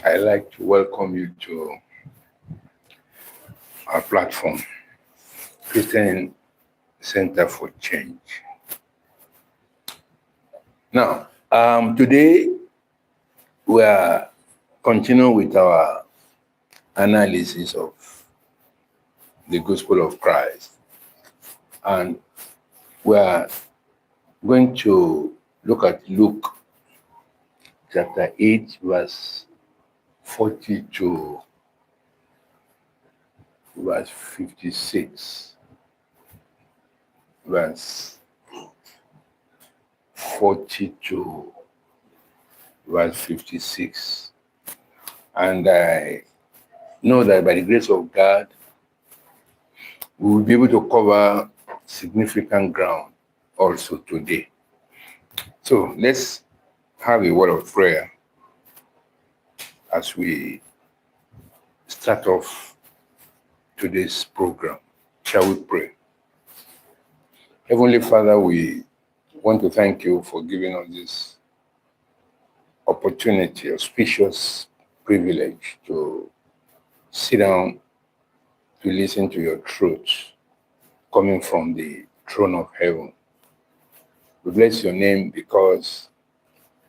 I'd like to welcome you to our platform, Christian Center for Change. Now, today we are continuing with our analysis of the Gospel of Christ, and we are going to look at Luke chapter 8, verse 40 to verse 56. Verse 40 to verse 56. And I know that by the grace of God, we will be able to cover significant ground also today. So let's have a word of prayer as we start off today's program. Shall we pray? Heavenly Father, we want to thank you for giving us this opportunity, auspicious privilege to sit down to listen to your truth coming from the throne of heaven. We bless your name because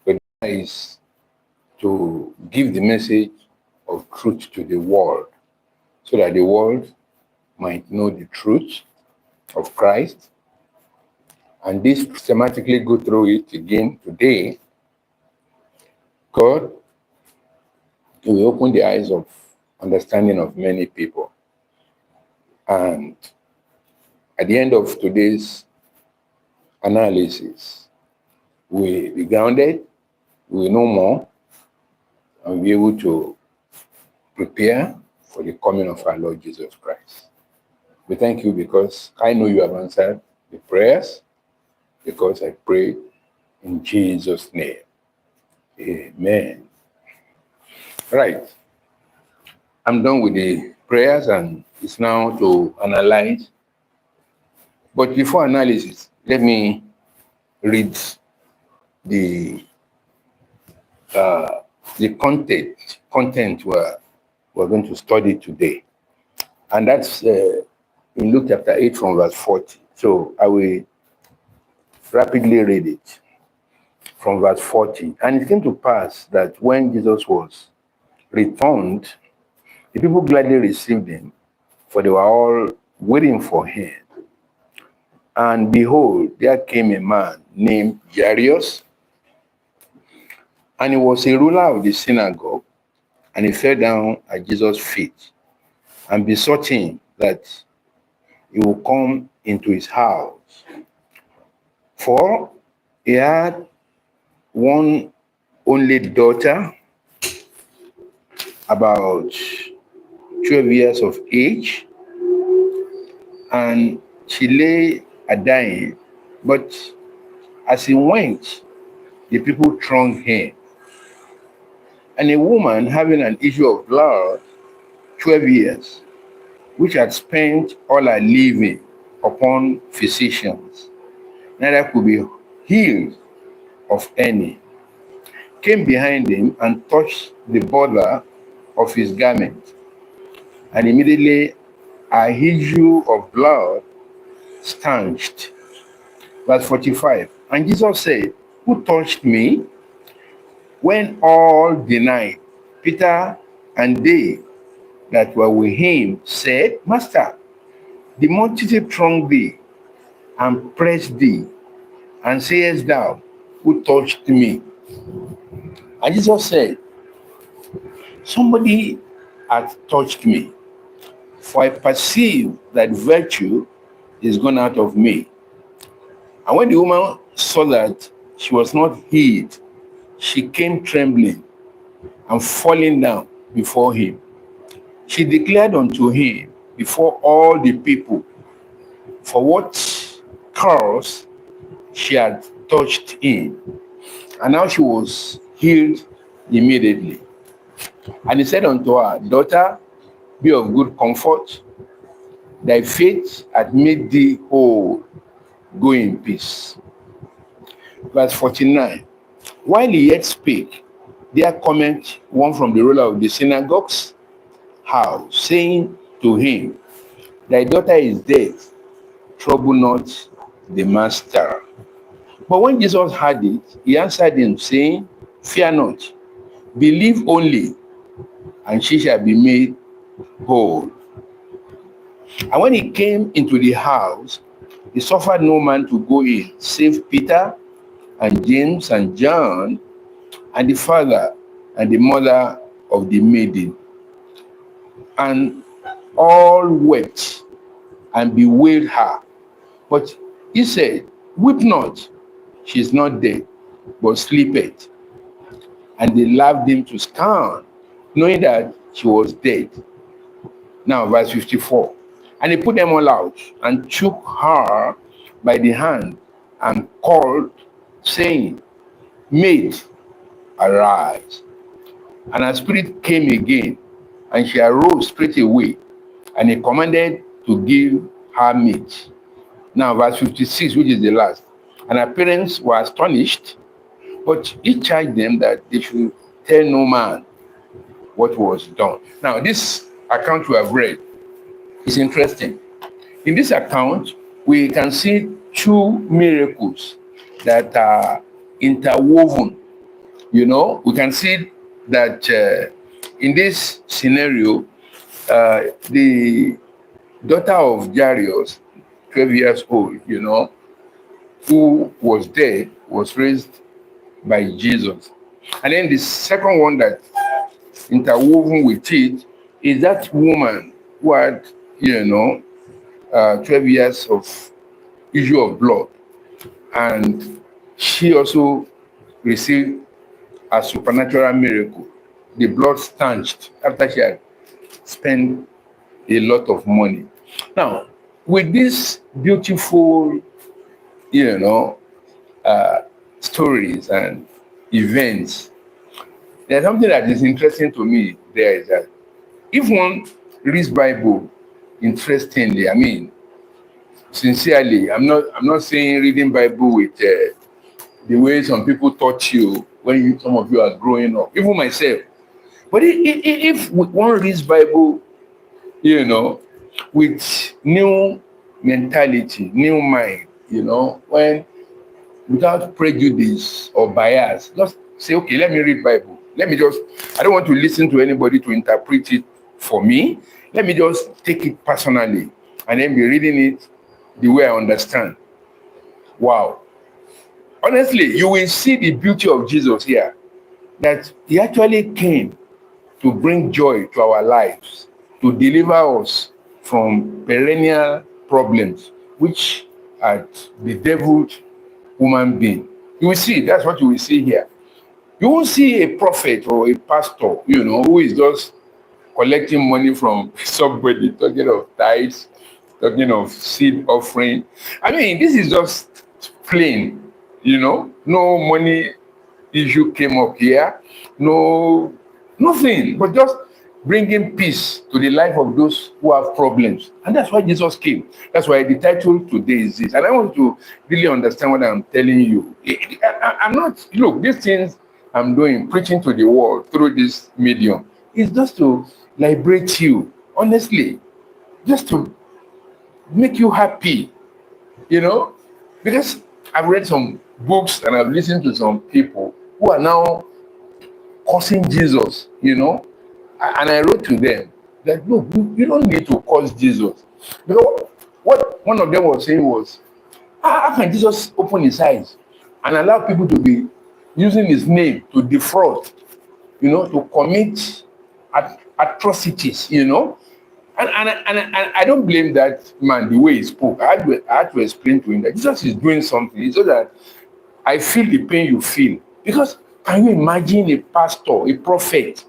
the desire is to give the message of truth to the world so that the world might know the truth of Christ. And this systematically go through it again today. God will open the eyes of understanding of many people. And at the end of today's analysis, we be grounded, we will know more, and we'll be able to prepare for the coming of our Lord Jesus Christ. We thank you because I know you have answered the prayers, because I pray in Jesus' name. Amen. Right. I'm done with the prayers and it's now to analyze. But before analysis, let me read the content we're going to study today. And that's in Luke chapter 8 from verse 40. So I will rapidly read it from verse 40. And it came to pass that when Jesus was returned, the people gladly received him, for they were all waiting for him. And behold, there came a man named Jairus, and he was a ruler of the synagogue, and he fell down at Jesus' feet and besought him that he would come into his house. For he had one only daughter, about 12 years of age, and she lay a dying. But as he went, the people thronged him. And a woman having an issue of blood 12 years, which had spent all her living upon physicians, neither could be healed of any, came behind him and touched the border of his garment. And immediately a issue of blood stanched. Verse 45. And Jesus said, who touched me? When all denied, Peter and they that were with him said, Master, the multitude thronged thee and pressed thee, and sayest thou, who touched me? And Jesus said, somebody hath touched me, for I perceive that virtue is gone out of me. And when the woman saw that she was not healed, she came trembling and falling down before him. She declared unto him before all the people for what cause she had touched him. And now she was healed immediately. And he said unto her, daughter, be of good comfort. Thy faith hath made thee whole. Go in peace. Verse 49. While he yet spake, There cometh one from the ruler of the synagogue's house, saying to him, Thy daughter is dead, trouble not the master. But when Jesus heard it, he answered him, saying, Fear not, believe only, and she shall be made whole. And when he came into the house, he suffered no man to go in, save Peter and James and John, and the father and the mother of the maiden. And all wept and bewailed her. But he said, Weep not, she is not dead, but sleepeth. And they laughed him to scorn, knowing that she was dead. Now, verse 54. And he put them all out and took her by the hand and called, saying, Maid, arise. And her spirit came again, and she arose straightway, and he commanded to give her meat. Now, verse 56, which is the last. And her parents were astonished, but he charged them that they should tell no man what was done. Now, this account we have read is interesting. In this account, we can see two miracles that are interwoven. We can see that in this scenario, the daughter of Jairus, 12 years old, who was dead, was raised by Jesus. And then the second one that interwoven with it is that woman who had, 12 years of issue of blood. And she also received a supernatural miracle. The blood stanched after she had spent a lot of money. Now, with these beautiful, stories and events, there's something that is interesting to me there is that if one reads Bible interestingly, sincerely, I'm not saying reading Bible with the way some people taught you when some of you are growing up, even myself. But if one reads Bible, with new mentality, new mind, when without prejudice or bias, just say, okay, let me read Bible. I don't want to listen to anybody to interpret it for me. Let me just take it personally and then be reading it the way I understand. Wow. Honestly, you will see the beauty of Jesus here, that he actually came to bring joy to our lives, to deliver us from perennial problems, which had bedeviled human being. You will see, that's what you will see here. You won't see a prophet or a pastor, who is just collecting money from somebody, talking of tithes, talking of seed offering. This is just plain, no money issue came up here, nothing, but just bringing peace to the life of those who have problems. And that's why Jesus came. That's why the title today is this. And I want you to really understand what I'm telling you. I'm not, look, these things I'm doing, preaching to the world through this medium, is just to liberate you, honestly, just to make you happy, because I've read some books and I've listened to some people who are now cursing Jesus, and I wrote to them that, look, you don't need to curse Jesus. Because what one of them was saying was, how can Jesus open his eyes and allow people to be using his name to defraud, to commit atrocities, And I don't blame that man the way he spoke. I had to explain to him that Jesus is doing something so that I feel the pain you feel. Because can you imagine a pastor, a prophet,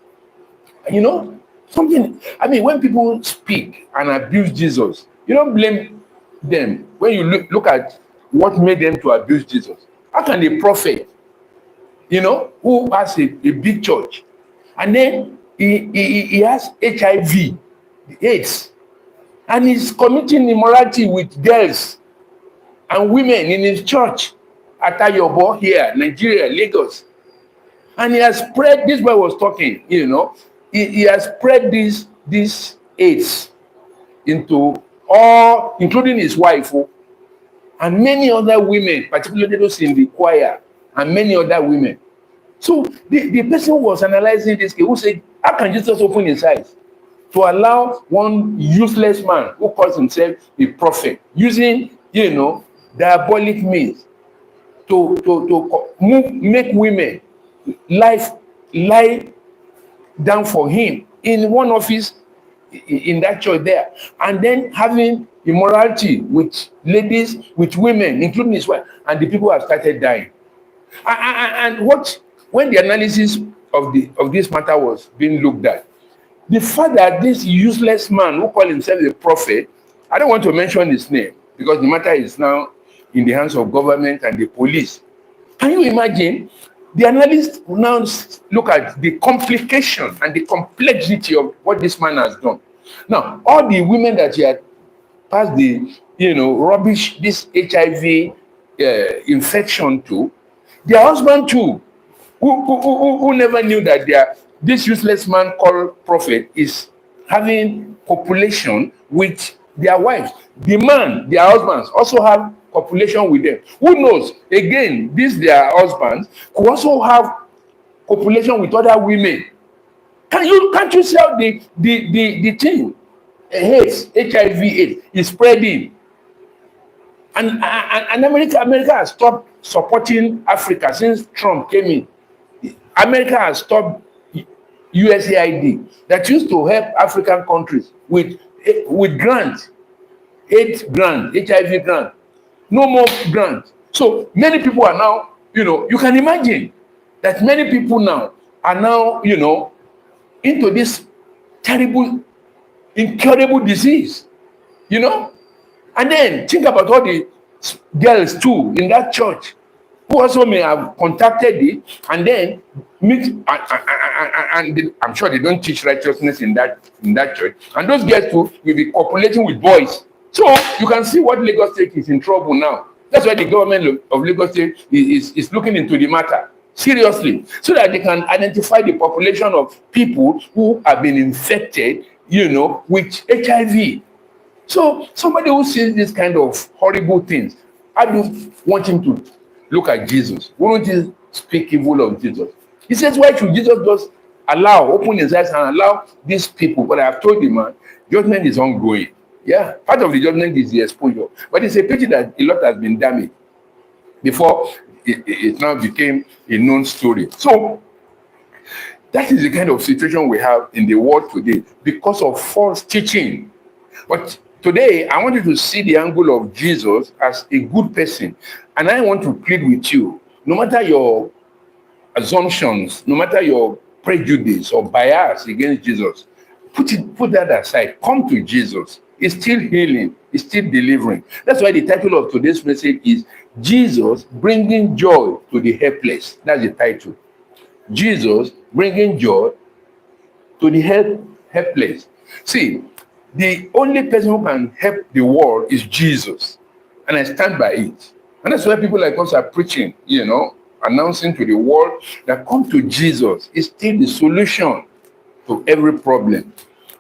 something? When people speak and abuse Jesus, you don't blame them. When you look at what made them to abuse Jesus, how can a prophet, who has a big church, and then he has HIV, AIDS, and he's committing immorality with girls and women in his church at Ayobo here, Nigeria, Lagos. And he has spread, this boy was talking, he has spread this AIDS into all, including his wife, and many other women, particularly those in the choir, and many other women. So the person was analyzing this case, who said, how can Jesus open his eyes to allow one useless man who calls himself a prophet, using, diabolic means to make women lie down for him in one office in that church there, and then having immorality with ladies, with women, including his wife, and the people have started dying. And when the analysis of this matter was being looked at, the fact that this useless man who called himself a prophet, I don't want to mention his name because the matter is now in the hands of government and the police. Can you imagine? The analysts will now look at the complication and the complexity of what this man has done. Now, all the women that he had passed the, rubbish, this HIV infection to, their husband too, who never knew that this useless man called prophet is having copulation with their wives. The man, their husbands, also have copulation with them. Who knows? Again, their husbands could also have copulation with other women. Can't you see how the thing, AIDS, HIV/AIDS, is spreading? And America has stopped supporting Africa since Trump came in. America has stopped USAID that used to help African countries with grants, AIDS grant, HIV grant. No more grants. So many people are now, you can imagine that many people now are now, into this terrible, incurable disease, And then think about all the girls too in that church who also may have contacted it and then I'm sure they don't teach righteousness in that church. And those girls too will be copulating with boys. So you can see what Lagos State is in trouble now. That's why the government of Lagos State is looking into the matter seriously, so that they can identify the population of people who have been infected, with HIV. So somebody who sees this kind of horrible things, I do want him to look at Jesus. Wouldn't he speak evil of Jesus? He says, why should Jesus just open his eyes and allow these people? But I have told the man, judgment is ongoing. Yeah, part of the judgment is the exposure. But it's a pity that a lot has been damaged before it now became a known story. So that is the kind of situation we have in the world today because of false teaching. But today, I want you to see the angle of Jesus as a good person. And I want to plead with you, no matter your assumptions, no matter your prejudice or bias against Jesus, put that aside. Come to Jesus. He's still healing. He's still delivering. That's why the title of today's message is Jesus Bringing Joy to the Helpless. That's the title. Jesus Bringing Joy to the helpless. See, the only person who can help the world is Jesus. And I stand by it. And that's why people like us are preaching, announcing to the world that come to Jesus is still the solution to every problem.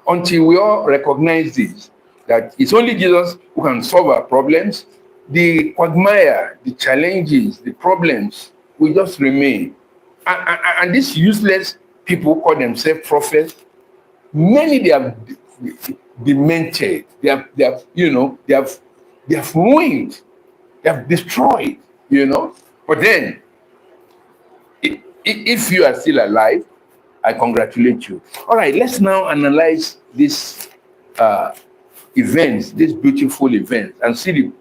Until we all recognize this, that it's only Jesus who can solve our problems, the quagmire, the challenges, the problems will just remain. And these useless people call themselves prophets. Many they have demented. They have ruined. They have destroyed. But then, if you are still alive, I congratulate you. All right, let's now analyze this events, these beautiful events, and see the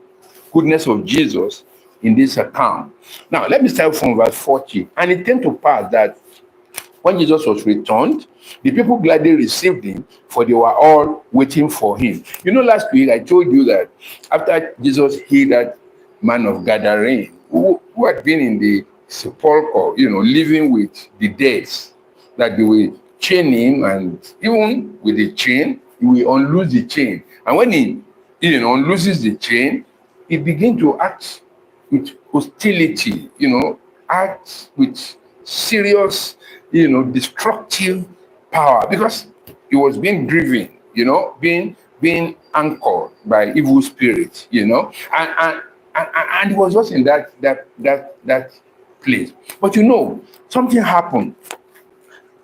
goodness of Jesus in this account. Now, let me start from verse 40. And it came to pass that when Jesus was returned, the people gladly received him, for they were all waiting for him. Last week I told you that after Jesus healed that man of Gadarene, who had been in the sepulchre, living with the dead, that they will chain him, and even with the chain, he will unloose the chain. And when he unlooses the chain, he begins to act with hostility, act with serious, destructive power, because he was being driven, being anchored by evil spirits, and he was just in that place. But something happened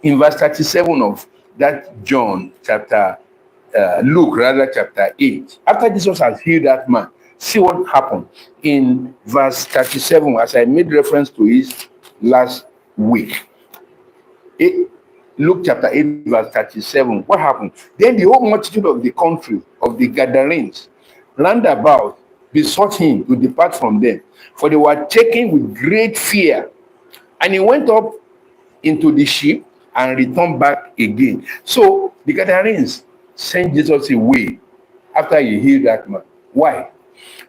in verse 37 of that John chapter, Luke rather, chapter 8. After Jesus has healed that man, see what happened in verse 37, as I made reference to it last week. Luke chapter 8, verse 37. What happened? Then the whole multitude of the country of the Gadarenes round about besought him to depart from them, for they were taken with great fear. And he went up into the ship and returned back again. So the Gadarenes sent Jesus away after he healed that man. Why?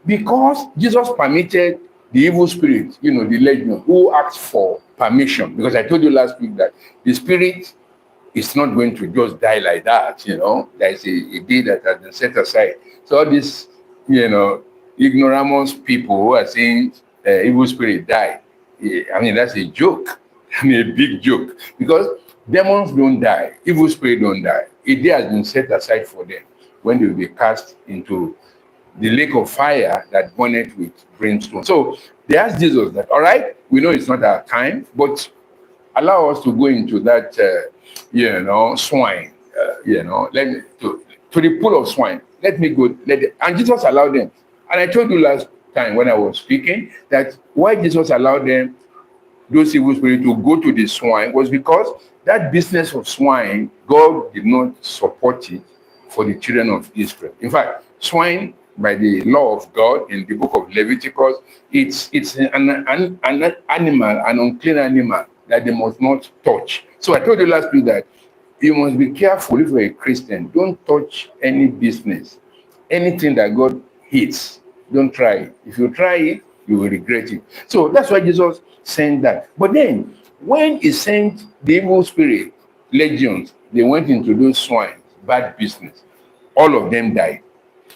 Because Jesus permitted the evil spirit, the legion, who asked for permission. Because I told you last week that the spirit is not going to just die like that. There's a day that has been set aside. So all these, ignoramus people who are saying evil spirit die, I mean, that's a joke. I mean, a big joke. Because demons don't die, evil spirit don't die. A day has been set aside for them when they will be cast into the lake of fire that burneth with brimstone. So they asked Jesus that, all right, we know it's not our time, but allow us to go into that, swine, let me to the pool of swine. Let me go. And Jesus allowed them. And I told you last time when I was speaking that why Jesus allowed them, those evil spirits, to go to the swine was because that business of swine, God did not support it for the children of Israel. In fact, swine, by the law of God in the book of Leviticus, it's an animal, an unclean animal that they must not touch. So I told you last week that you must be careful if you're a Christian. Don't touch any business, anything that God hates. Don't try it. If you try it, you will regret it. So that's why Jesus sent that. But then, when he sent the evil spirit legions, they went into those swines, bad business. All of them died.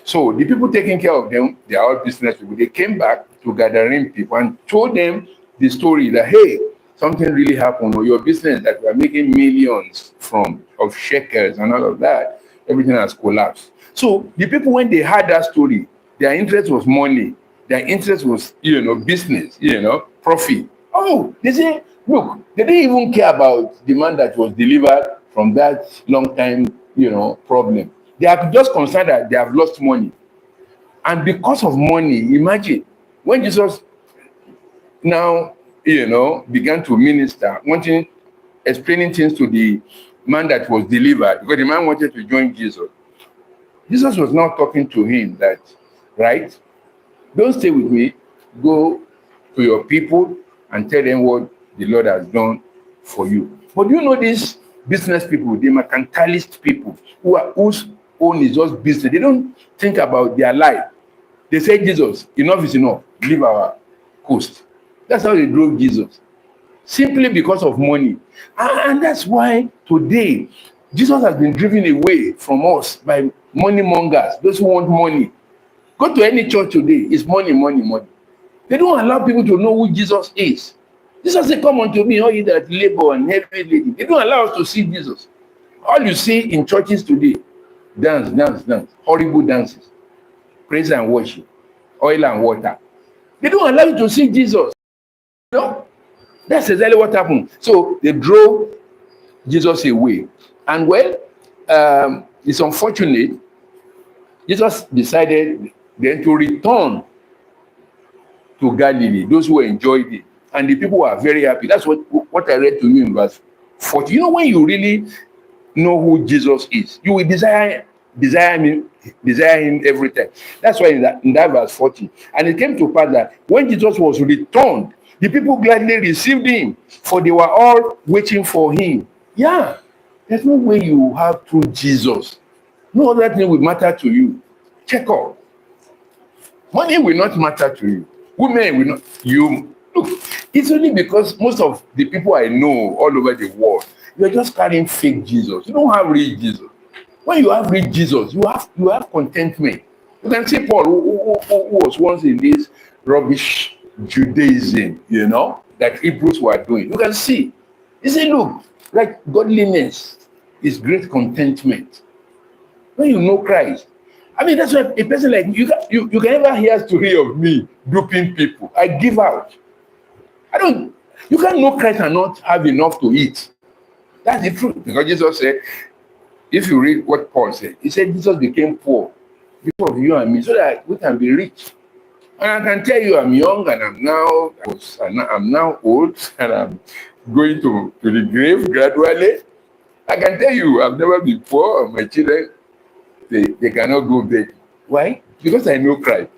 So the people taking care of them, they are all business people. They came back to gathering people and told them the story that, hey, something really happened, or your business that we are making millions from, of shekels and all of that, everything has collapsed. So the people, when they heard that story, their interest was money. Their interest was, business, profit. Oh, they say, look, they didn't even care about the man that was delivered from that long time, problem. They are just concerned that they have lost money. And because of money, imagine, when Jesus now, began to minister, explaining things to the man that was delivered, because the man wanted to join Jesus. Jesus was now talking to him that, right, don't stay with me, go to your people and tell them what the Lord has done for you. But these business people, the mercantilist people, whose own is just business, they don't think about their life. They say, Jesus, enough is enough, leave our coast. That's how they drove Jesus, simply because of money. And that's why today Jesus has been driven away from us by money mongers, those who want money. Go to any church today, it's money, money, money. They don't allow people to know who Jesus is. Jesus said, come unto me, all you that labor and heavy laden. They don't allow us to see Jesus. All you see in churches today, dance, dance, dance, horrible dances, praise and worship, oil and water. They don't allow you to see Jesus. That's exactly what happened. So they drove Jesus away. And it's unfortunate, Jesus decided then to return to Galilee, those who enjoyed it. And the people were very happy. That's what I read to you in verse 40. When you really know who Jesus is, you will desire him every time. That's why in that verse 40. And it came to pass that when Jesus was returned, the people gladly received him, for they were all waiting for him. Yeah, there's no way you have true Jesus. No other thing will matter to you. Check out. Money will not matter to you. Women will not. You look. It's only because most of the people I know all over the world, you're just carrying fake Jesus. You don't have real Jesus. When you have real Jesus, you have contentment. You can see Paul, who was once in this rubbish Judaism, that Hebrews were doing. You can see. He said, look, like godliness is great contentment. When you know Christ. I mean, that's why a person like you can never hear a story of me duping people. I give out. You can't know Christ and not have enough to eat. That's the truth. Because Jesus said, if you read what Paul said, he said Jesus became poor because of you and me so that we can be rich. And I can tell you I'm young and I'm now old and I'm going to the grave gradually. I can tell you I've never been poor, and my children, they cannot go beg. Why? Because I know Christ.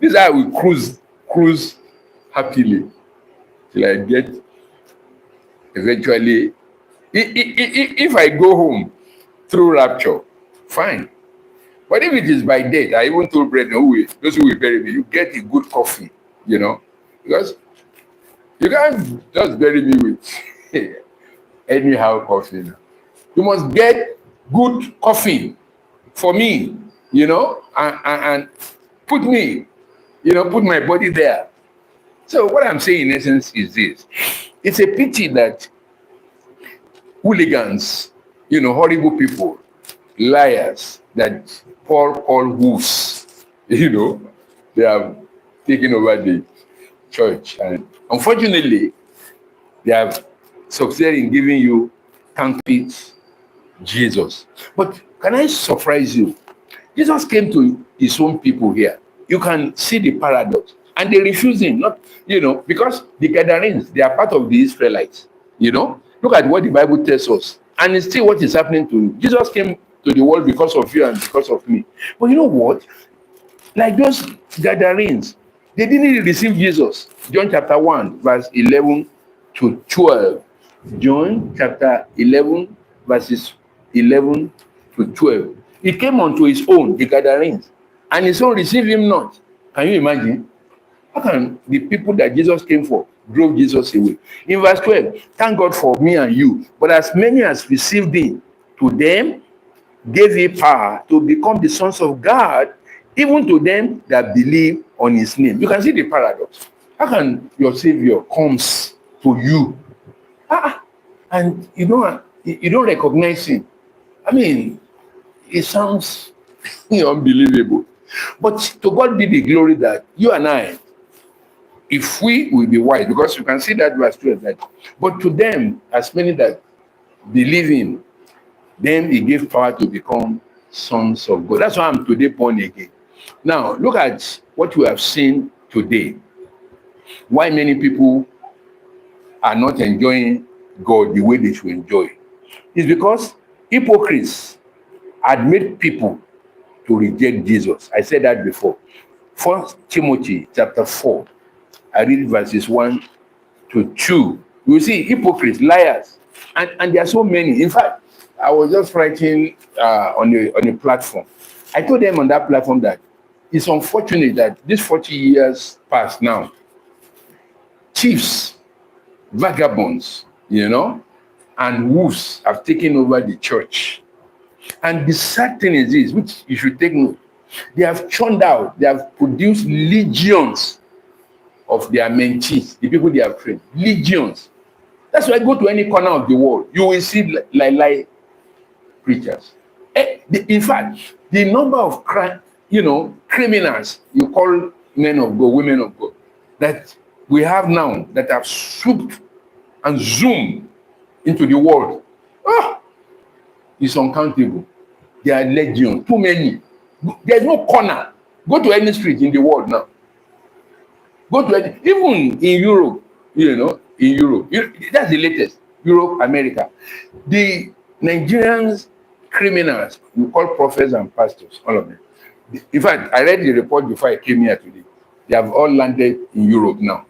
This is how I will cruise happily till I get eventually. If I go home through rapture, fine. But if it is by death, I even told brethren, those who will bury me, you get a good coffee, because you can't just bury me with anyhow coffee. You must get good coffee for me, and put me, put my body there. So what I'm saying in essence is this. It's a pity that hooligans, horrible people, liars that Paul called wolves, they have taken over the church. And unfortunately, they have succeeded in giving you counterfeit Jesus. But can I surprise you? Jesus came to his own people here. You can see the paradox. And they refuse him, not, because the Gadarenes, they are part of the Israelites. Look at what the Bible tells us. And it's still what is happening to you. Jesus came to the world because of you and because of me. But you know what? Like those Gadarenes, they didn't receive Jesus. John chapter 1, verse 11 to 12. John chapter 11, verses 11 to 12. He came unto his own, the Gadarenes, and his own received him not. Can you imagine? How can the people that Jesus came for drove Jesus away? In verse 12, thank God for me and you, but as many as received him, to them gave he power to become the sons of God, even to them that believe on his name. You can see the paradox. How can your Savior comes to you, and you don't recognize him? I mean, it sounds unbelievable. But to God be the glory that you and I, if we will be wise, because you can see that verse 12, that, but to them, as many that believe in, then he gave power to become sons of God. That's why I'm today born again. Now, look at what we have seen today. Why many people are not enjoying God the way they should enjoy. It's because hypocrites had made people to reject Jesus. I said that before. 1 Timothy chapter 4. I read verses 1 to 2. You see, hypocrites, liars, and there are so many. In fact, I was just writing on a platform. I told them on that platform that it's unfortunate that these 40 years past now, thieves, vagabonds, and wolves have taken over the church. And the sad thing is this, which you should take note. They have churned out, they have produced legions of their mentees, the people they have trained. Legions. That's why go to any corner of the world, you will see lie preachers. In fact, the number of criminals, you call men of God, women of God, that we have now that have swooped and zoomed into the world, is uncountable. There are legions, too many. There's no corner. Go to any street in the world now. Go to even in Europe, in Europe. That's the latest. Europe, America. The Nigerians, criminals, we call prophets and pastors, all of them. In fact, I read the report before I came here today. They have all landed in Europe now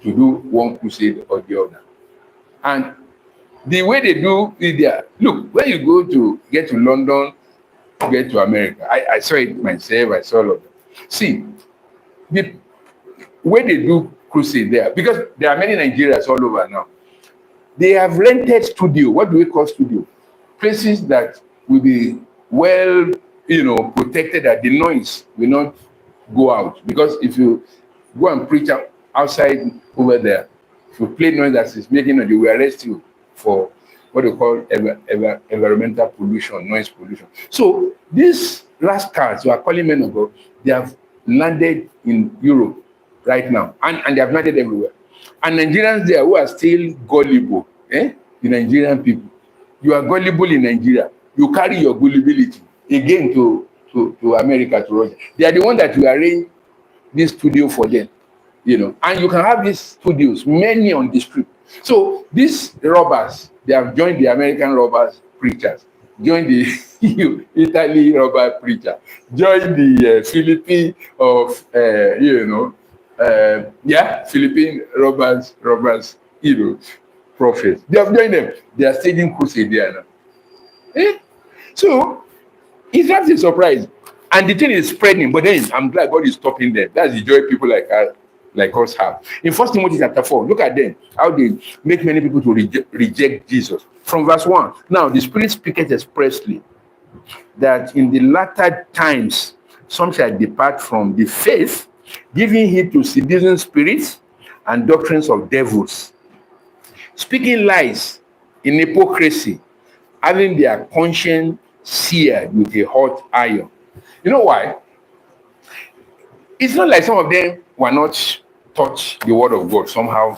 to do one crusade or the other. And the way they do is there. Look, when you go to get to London, get to America, I saw it myself, I saw all of them. See, the way they do crusade there, because there are many Nigerians all over now, they have rented studio. What do we call studio? Places that will be well, protected, that the noise will not go out. Because if you go and preach out outside over there. If you play noise that is making noise, they will arrest you for what they call environmental pollution, noise pollution. So these rascals who are calling men of God, they have landed in Europe right now, and they have landed everywhere. And Nigerians there who are still gullible, the Nigerian people, you are gullible in Nigeria. You carry your gullibility again to America, to Russia. They are the one that will arrange this studio for them, and you can have these studios, many on the street. So these robbers, they have joined the American robbers preachers, joined the Italy robber preacher, joined the Philippine of Philippine robbers, prophets. They have joined them. They are staging crusade there now. So it's not a surprise. And the thing is spreading, but then I'm glad God is stopping them. That's the joy people like us have. In 1 Timothy chapter 4, look at them, how they make many people to reject Jesus. From verse 1, now the Spirit speaketh expressly that in the latter times some shall depart from the faith, giving heed to seducing spirits and doctrines of devils, speaking lies in hypocrisy, having their conscience seared with a hot iron. You know why? It's not like some of them were not taught the word of God somehow.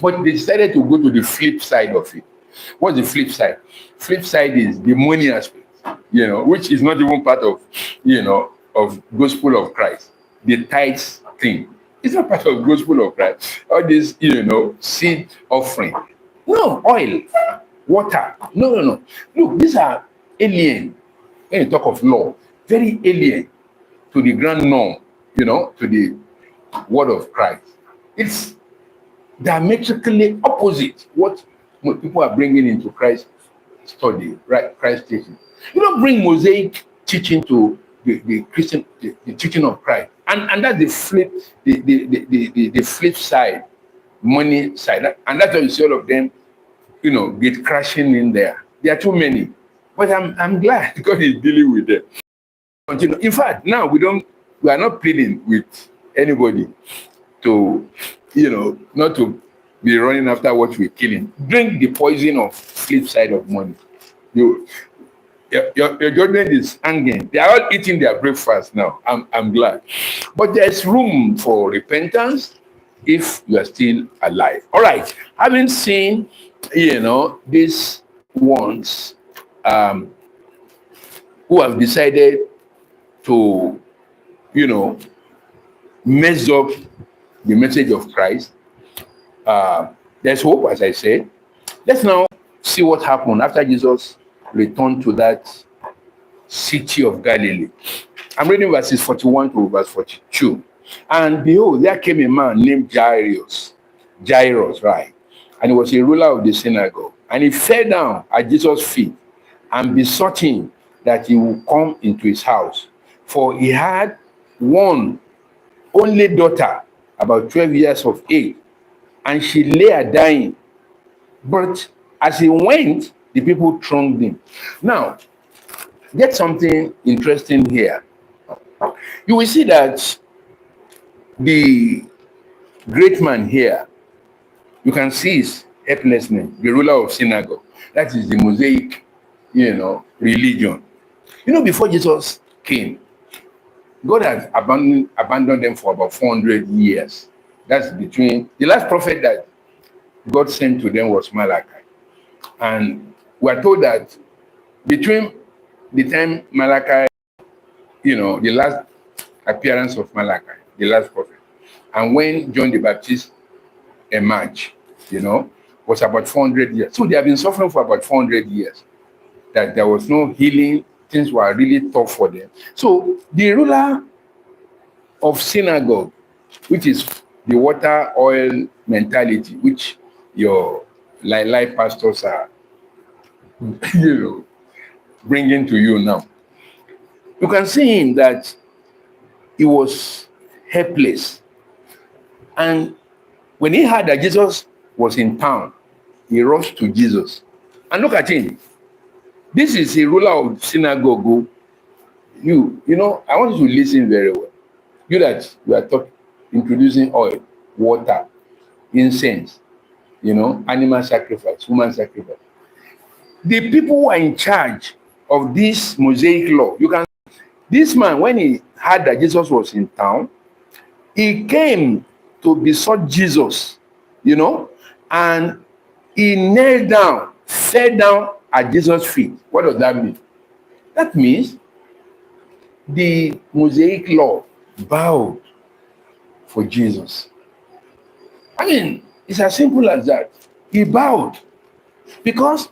But they decided to go to the flip side of it. What's the flip side? Flip side is the money aspect, which is not even part of, of gospel of Christ. The tithes thing. It's not part of gospel of Christ. All this, seed offering. No, oil, water. No. Look, these are alien. When you talk of law, very alien to the grand norm, to the word of Christ. It's diametrically opposite what people are bringing into Christ study, right? Christ teaching. You don't bring Mosaic teaching to the Christian, the teaching of Christ, and that's the flip, the flip side, money side, and that's why you see all of them, get crashing in there. There are too many, but I'm glad God is dealing with them. Continue. In fact, now we are not pleading with anybody to, not to be running after what we're killing. Drink the poison of flip side of money. Your judgment is hanging. They are all eating their breakfast now. I'm glad. But there's room for repentance if you are still alive. All right. Having seen, these ones who have decided to, mess up the message of Christ, there's hope, as I said. Let's now see what happened after Jesus returned to that city of Galilee. I'm reading verses 41 to verse 42. And behold, there came a man named Jairus, right? And he was a ruler of the synagogue. And he fell down at Jesus' feet and besought him that he would come into his house. For he had one only daughter, about 12 years of age, and she lay dying. But as he went, the people thronged him. Now, get something interesting here. You will see that the great man here, you can see his helplessness, the ruler of synagogue. That is the Mosaic, religion. Before Jesus came, God had abandoned them for about 400 years. That's between the last prophet that God sent to them was Malachi. And we are told that between the time Malachi, the last appearance of Malachi, the last prophet, and when John the Baptist emerged, was about 400 years. So they have been suffering for about 400 years. That there was no healing, things were really tough for them. So the ruler of synagogue, which is the water oil mentality, which your life pastors are, bringing to you now. You can see him that he was helpless. And when he heard that Jesus was in town, he rushed to Jesus. And look at him. This is a ruler of synagogue. I want you to listen very well. You that you are talking, introducing oil, water, incense, animal sacrifice, human sacrifice. The people who are in charge of this Mosaic law, this man, when he heard that Jesus was in town, he came to besought Jesus, and he knelt down, fell down at Jesus' feet. What does that mean? That means the Mosaic law bowed for Jesus. I mean, it's as simple as that. He bowed because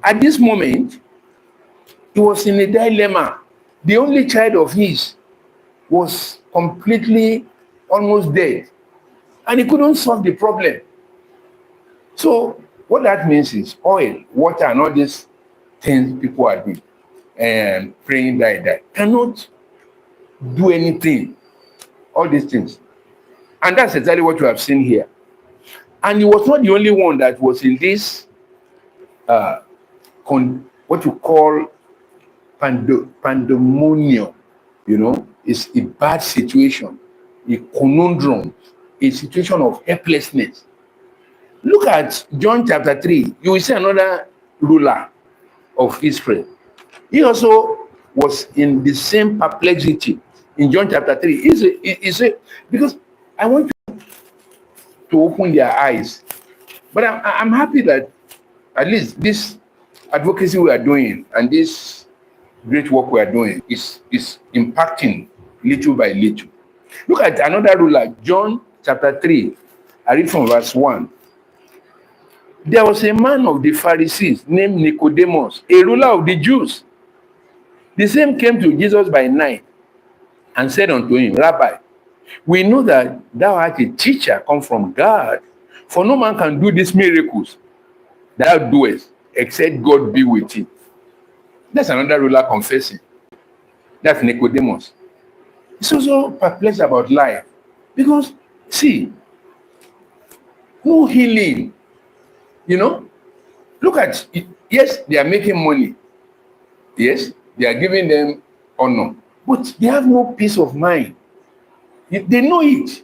at this moment, he was in a dilemma. The only child of his was completely almost dead, and he couldn't solve the problem. So what that means is oil, water, and all these things people are doing and praying that cannot do anything. All these things. And that's exactly what you have seen here. And he was not the only one that was in this what you call pandemonium. It's a bad situation, a conundrum, a situation of helplessness. Look at John chapter 3. You will see another ruler of Israel. He also was in the same perplexity in John chapter 3. Because I want you to open their eyes. But I'm happy that at least this advocacy we are doing and this great work we are doing is impacting little by little. Look at another ruler, John chapter 3. I read from verse 1. There was a man of the Pharisees named Nicodemus, a ruler of the Jews. The same came to Jesus by night and said unto him, Rabbi, we know that thou art a teacher come from God, for no man can do these miracles that thou doest, except God be with him. That's another ruler confessing. That's Nicodemus. He's also perplexed about life. Because, see, no healing. Look at it. Yes, they are making money. Yes, they are giving them honor. But they have no peace of mind. They know it.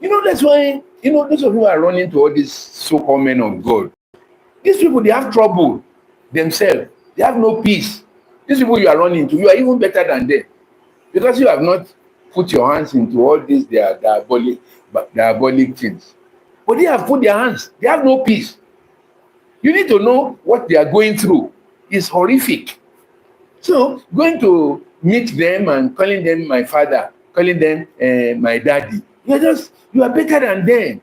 That's why, those of you who are running to all these so-called men of God, these people, they have trouble themselves. They have no peace. These people you are running to, you are even better than them. Because you have not put your hands into all these diabolic things. But they have put their hands. They have no peace. You need to know what they are going through. It's horrific. So going to meet them and calling them my father, calling them my daddy, you are better than them.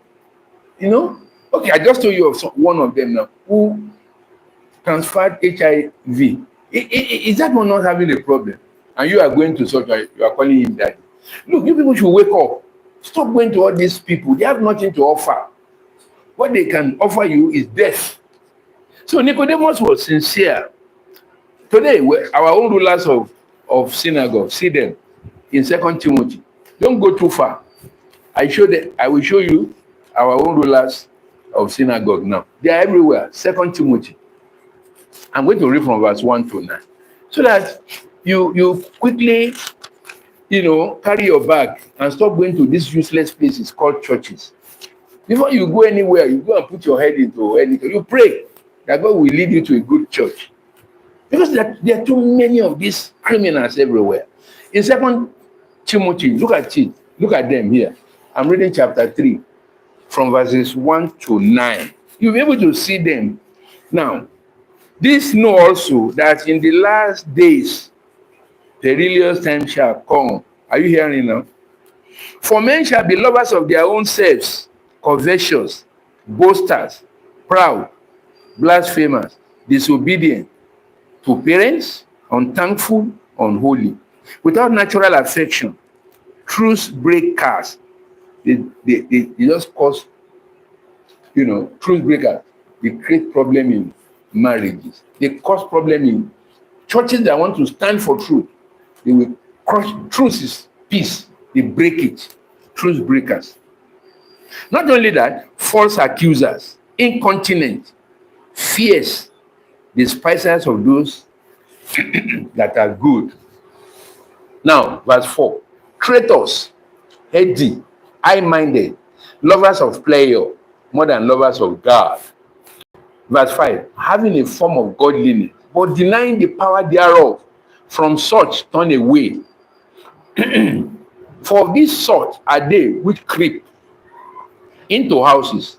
Okay, I just told you of one of them now who transferred HIV. Is that one not having a problem? And you are going to such, you are calling him daddy. Look, you people should wake up. Stop going to all these people. They have nothing to offer. What they can offer you is death. So Nicodemus was sincere. Today, our own rulers of synagogue, see them in 2 Timothy. Don't go too far. I will show you our own rulers of synagogue now. They are everywhere. 2 Timothy. I'm going to read from verse 1 to 9. So that you quickly, carry your bag and stop going to these useless places called churches. Before you go anywhere, you go and put your head into anything. You pray that God will lead you to a good church. Because there are too many of these criminals everywhere. In 2 Timothy, look at it. Look at them here. I'm reading chapter 3 from verses 1 to 9. You'll be able to see them. Now, this know also that in the last days, perilous time shall come. Are you hearing now? For men shall be lovers of their own selves, covetous, boasters, proud, blasphemers, disobedient to parents, unthankful, unholy, without natural affection, truce breakers. They just cause, truce breakers. They create problem in marriages. They cause problem in churches that want to stand for truth. They will crush. Truth is peace. They break it. Truce breakers. Not only that, false accusers, incontinent, fierce, despisers of those that are good. Now, verse 4. Traitors, heady, high-minded, lovers of pleasure more than lovers of God. Verse 5, having a form of godliness, but denying the power thereof, from such turn away. For this sort are they which creep into houses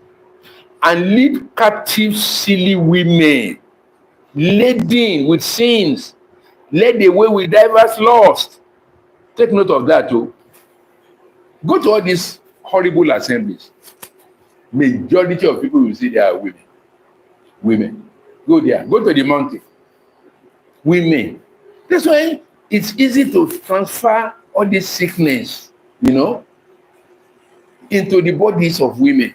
and lead captive silly women, laden with sins, led away with diverse lusts. Take note of that too. Go to all these horrible assemblies. Majority of people will see they are women. Women. Go there. Go to the mountain. Women. That's why it's easy to transfer all this sickness, into the bodies of women.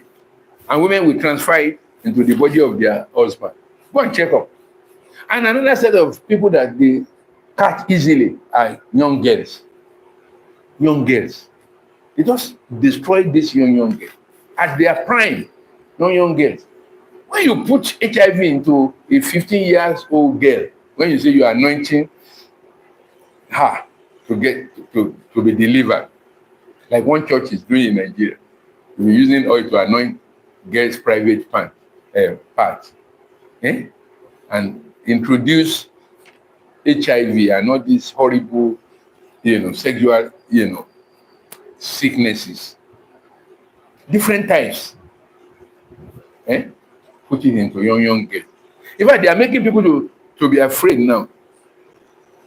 And women will transfer it into the body of their husband. Go and check up. And another set of people that they catch easily are young girls. Young girls. They just destroy this young girl. At their prime, young girls. When you put HIV into a 15-year-old girl, when you say you are anointing her to be delivered, like one church is doing in Nigeria, we're using oil to anoint girls' private parts, and introduce HIV and all these horrible, sexual, sicknesses, different types. Put it into young girls. In fact, they are making people to be afraid now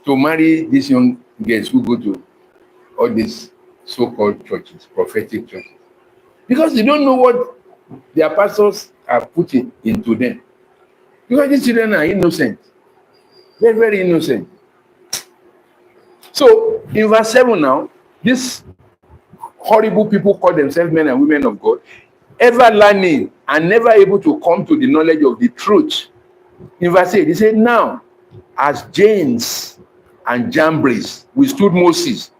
to marry these young girls who go to all these so-called churches, prophetic churches, because they don't know what their pastors are putting into them. Because these children are innocent, very, very innocent. So in verse 7 now, these horrible people call themselves men and women of God, ever learning and never able to come to the knowledge of the truth. In verse 8, he said, now, as James and Jambres withstood Moses,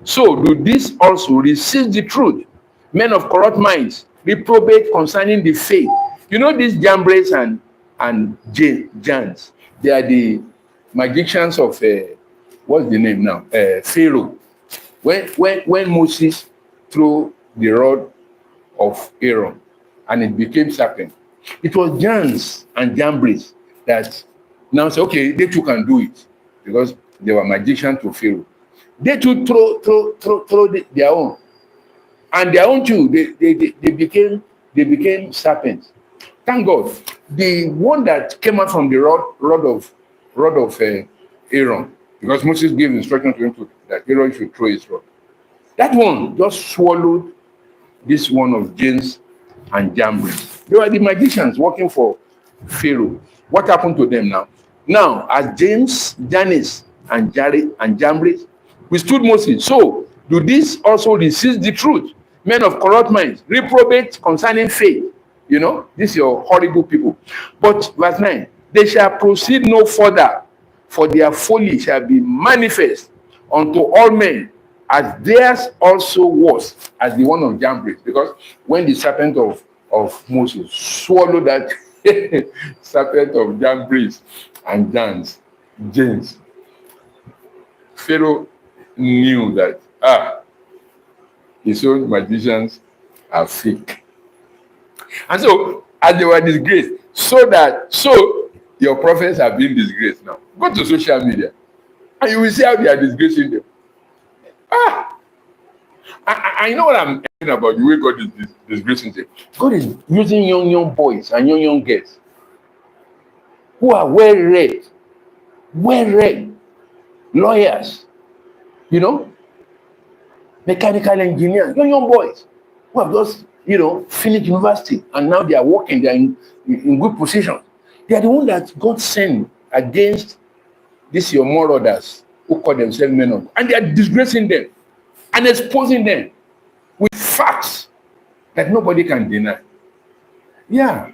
so do these also resist the truth. Men of corrupt minds, reprobate concerning the faith. These Jambres and Jans, they are the magicians of, what's the name now? Pharaoh. When Moses threw the rod of Aaron and it became serpent, it was Jans and Jambres that now say, okay, they too can do it, because they were magicians to Pharaoh. They too throw their own, and their own too, they became serpents. Thank God, the one that came out from the rod of Aaron, because Moses gave instruction to him that Aaron should throw his rod. That one just swallowed this one of James and Jambres. They were the magicians working for Pharaoh. What happened to them now? Now, as James, Jannes, and Jambres withstood Moses, so do these also resist the truth. Men of corrupt minds, reprobate concerning faith. These are your horrible people. But verse 9, they shall proceed no further, for their folly shall be manifest unto all men, as theirs also was, as the one of Jambres. Because when the serpent of Moses swallowed that serpent of Jambres and James, Pharaoh knew that his own magicians are fake. And so, as they were disgraced, so your prophets have been disgraced now. Go to social media and you will see how they are disgracing them. I know what I'm talking about. The way God is disgracing them. God is using young boys and young girls who are well read, lawyers, mechanical engineers, young boys who have just, finished university and now they are working, they are in good position. They are the ones that God sent against these your marauders who call themselves men of God. And they are disgracing them and exposing them with facts that nobody can deny. Yeah.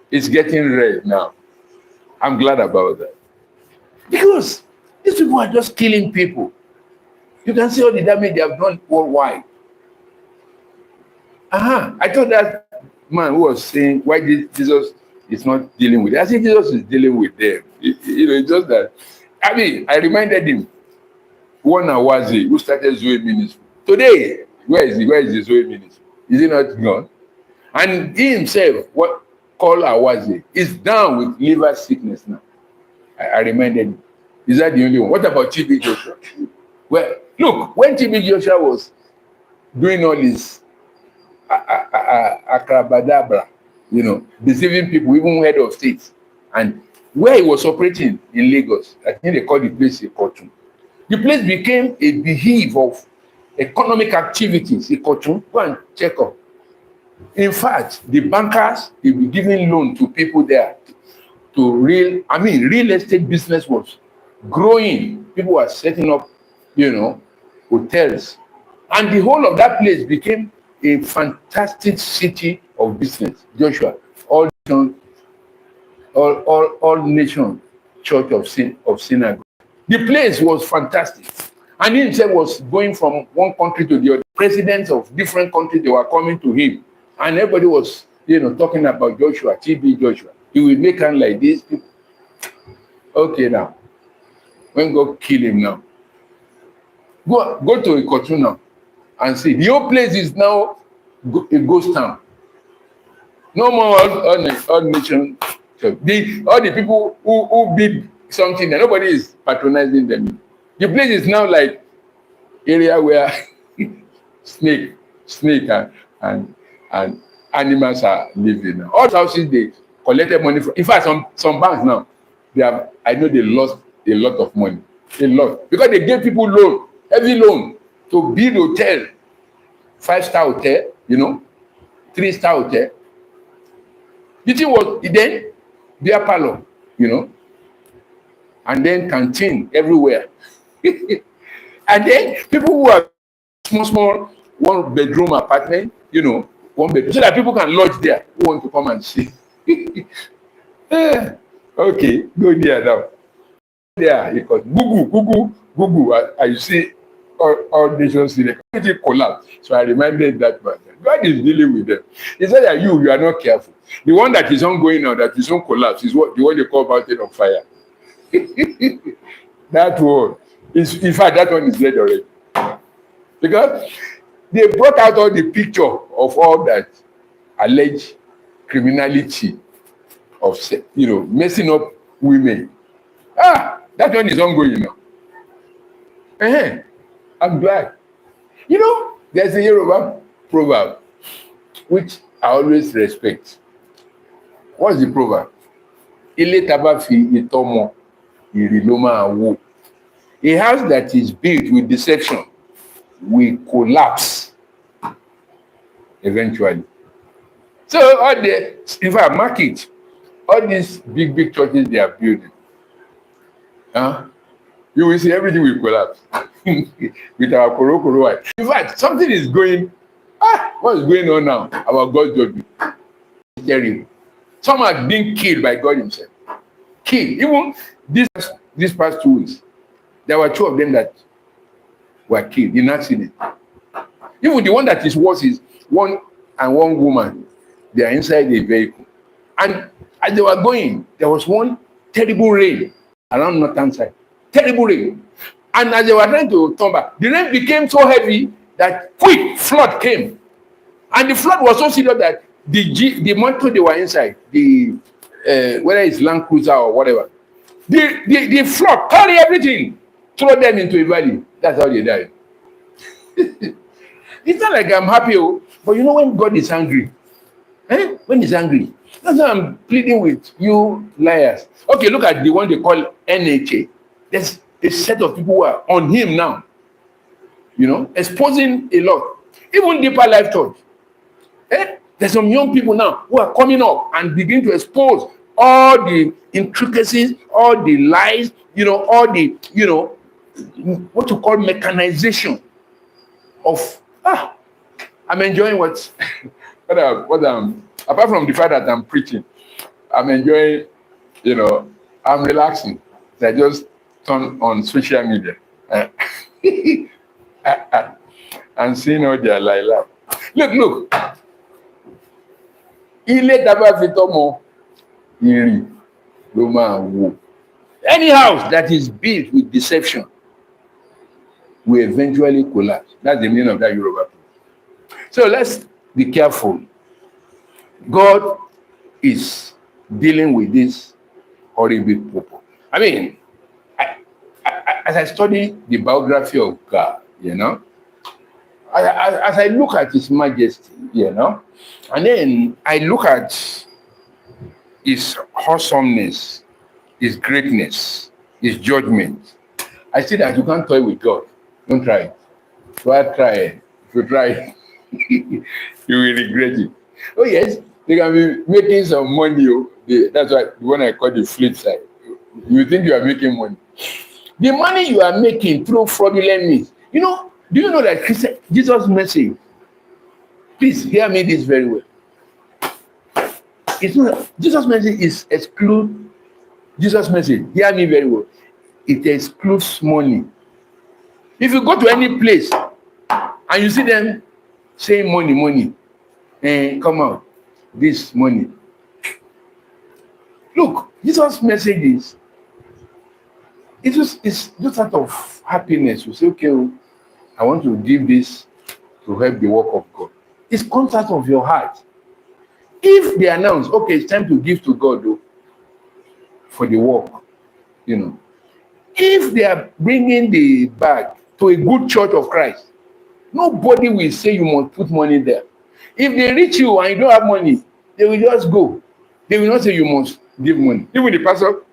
It's getting red now. I'm glad about that. Because these people are just killing people. You can see all the damage they have done worldwide. I thought that man who was saying why Jesus is not dealing with it. I think Jesus is dealing with them. It's just that. I reminded him, one Awazi, who started Zoe Ministry. Today, where is he? Where is his oil ministry? Is he not gone? And he himself, what called Awazi, is down with liver sickness now. I reminded him. Is that the only one? What about TB Joshua? Well, look, when TB Joshua was doing all this akrabadabra, deceiving people, even head of states, and where he was operating in Lagos, I think they call the place Ikotun. The place became a beehive of economic activities. Ikotun, go and check up. In fact, the bankers, they were giving loan to people there. Real estate business was growing. People were setting up, hotels. And the whole of that place became a fantastic city of business. Joshua, all nation church of synagogue. The place was fantastic. And he himself was going from one country to the other. Presidents of different countries, they were coming to him. And everybody was, talking about Joshua, TB Joshua. He will make him like this. Okay, now. When God kill him now. Go to Ikotun now and see. The whole place is now a ghost town. No more all nation. All the people who did something and nobody is patronizing them. The place is now like area where snake and animals are living. All houses they collected money from. In fact, some banks now, I know they lost a lot of money. A lot. Because they gave people loan, heavy loan, to build hotel, 5-star hotel, 3-star hotel. The thing was then beer parlor, and then canteen everywhere. And then people who are small, 1-bedroom apartment, 1 bedroom, so that people can lodge there who want to come and see. Okay, go there now. There, because Google, you see all nations in the community collapse. So I reminded that man, God is dealing with them. He said that you are not careful. The one that is ongoing now, that is on collapse, is the one they call mountain of fire. That one is, in fact, that one is dead already. Because they brought out all the picture of all that alleged criminality of, messing up women. That one is ongoing now. I'm glad. There's a Yoruba proverb which I always respect. What's the proverb? Ilé taba fi itomo iriloma wo. A house that is built with deception will collapse eventually. So if I mark it, all these big churches they are building, you will see everything will collapse with our koro. In fact, something is going. What is going on now about God's judgment? It's terrible. Some are being killed by God Himself. Killed. Even this past 2 weeks, there were 2 of them that were killed in accident. Even the one that is worse is one woman. They are inside a vehicle, and as they were going, there was one terrible rain around northern side. Terrible rain. And as they were trying to turn back, the rain became so heavy that quick flood came. And the flood was so serious that the motor they were inside, whether it's Land Cruiser or whatever, the flood carry everything, throw them into a valley. That's how they died. It's not like I'm happy, but when God is angry, when He's angry, that's why I'm pleading with you liars. Okay, look at the one they call NHA. There's a set of people who are on him now, exposing a lot. Even Deeper Life Church. There's some young people now who are coming up and begin to expose all the intricacies, all the lies, all the, what you call mechanization of, I'm enjoying what I'm, apart from the fact that I'm preaching, I'm enjoying, I'm relaxing. I just turn on social media and seeing all their life. Look. Ilé taba fi tomo iri lo ma wo. Any house that is built with deception will eventually collapse. That's the meaning of that Yoruba proverb. So let's be careful. God is dealing with this horrible people. I mean, as I study the biography of God, as I look at His Majesty, and then I look at His awesomeness, His greatness, His judgment, I see that you can't toy with God. Don't try it. Try it. If you try it, you will regret it. Oh yes, they can be making some money. That's why the one I call the flip side. You think you are making money. The money you are making through fraudulent means. Do you know that Jesus' message? Please hear me this very well. It's not Jesus' message is exclude. Jesus' message, hear me very well. It excludes money. If you go to any place and you see them saying money, and come out, this money. Look, Jesus' message is it's just out of happiness. You say, okay, I want to give this to help the work of God. It comes out of your heart. If they announce, okay, it's time to give to God for the work, if they are bringing the bag to a good church of Christ, nobody will say you must put money there. If they reach you and you don't have money, they will just go. They will not say you must give money. Even the pastor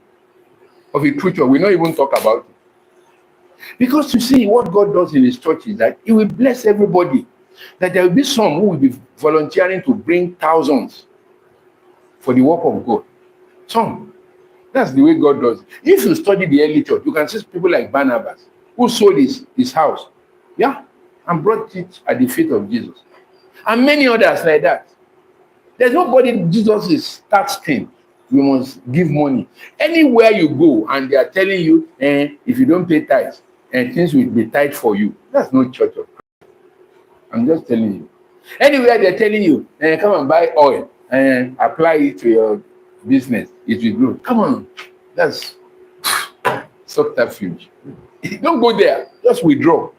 of a true church will not even talk about it. Because you see, what God does in His church is that He will bless everybody. That there will be some who will be volunteering to bring thousands for the work of God. Some. That's the way God does it. If you study the early church, you can see people like Barnabas, who sold his house, and brought it at the feet of Jesus. And many others like that. There's nobody Jesus is touching. You must give money. Anywhere you go and they are telling you, if you don't pay tithes, things will be tight for you. That's no church of Christ. I'm just telling you. Anywhere they're telling you, come and buy oil and apply it to your business, it will grow. Come on. That's subterfuge. Don't go there. Just withdraw.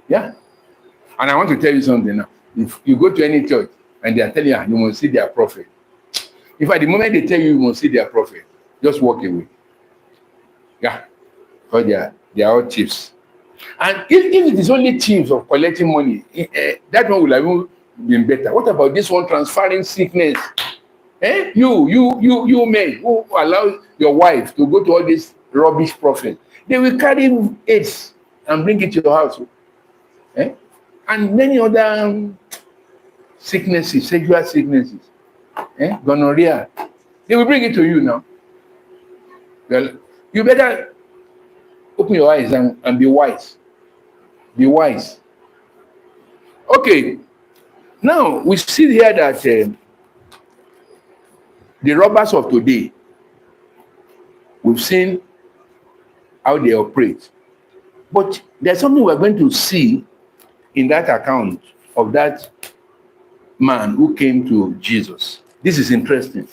Yeah? And I want to tell you something now. If you go to any church and they are telling you, you must see their prophet. If at the moment they tell you must see their prophet, just walk away. Yeah. Because they are all chiefs. And if it is only chiefs of collecting money, that one will have even been better. What about this one transferring sickness? You men who allow your wife to go to all these rubbish prophets, they will carry AIDS and bring it to your house. And many other sicknesses, sexual sicknesses, gonorrhea, they will bring it to you now. Well, you better open your eyes and be wise. Be wise. Okay. Now, we see here that the robbers of today, we've seen how they operate. But there's something we're going to see in that account of that man who came to Jesus. This is interesting.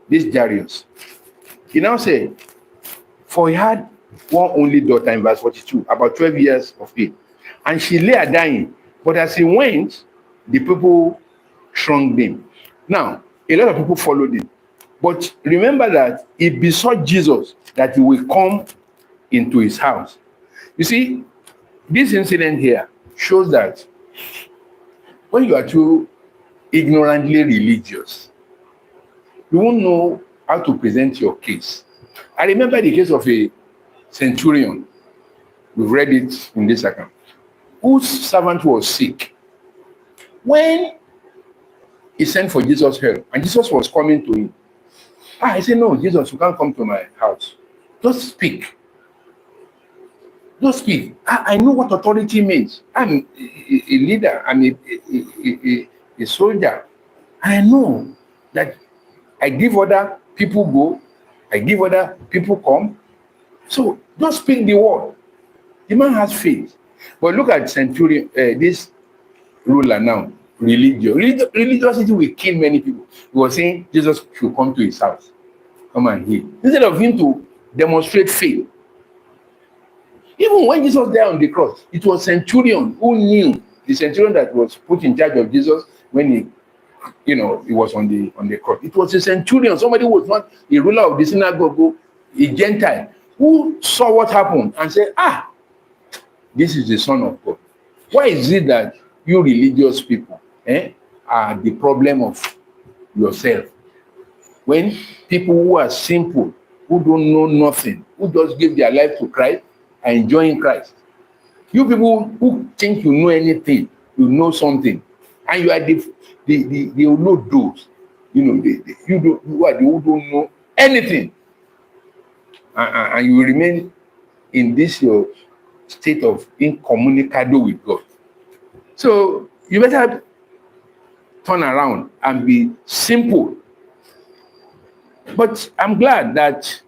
This Jairus. He now said, for he had one only daughter in verse 42, about 12 years of age. And she lay a dying. But as he went, the people shrunk him. Now, a lot of people followed him. But remember that he besought Jesus that he will come into his house. You see, this incident here shows that when you are too ignorantly religious, you won't know how to present your case. I remember the case of a centurion. We've read it in this account, whose servant was sick. When he sent for Jesus' help, and Jesus was coming to him, I said, no, Jesus, you can't come to my house. Just speak. Just speak. I know what authority means. I'm a leader. I'm a soldier. I know that I give order, people go. I give order, people come. So just speak the word. The man has faith. But look at centurion, this ruler now, religiosity will kill many people. He was saying Jesus should come to his house. Come and heal. Instead of him to demonstrate faith. Even when Jesus died on the cross, it was centurion who knew, the centurion that was put in charge of Jesus when he was on the cross. It was a centurion, somebody who was not a ruler of the synagogue, a Gentile, who saw what happened and said, this is the Son of God. Why is it that you religious people are the problem of yourself? When people who are simple, who don't know nothing, who just give their life to Christ, are enjoying Christ. You people who think you know anything, you know something, and you are the know those, you are the who don't know anything, and you remain in this your state of incommunicado with God. So you better turn around and be simple. But I'm glad that,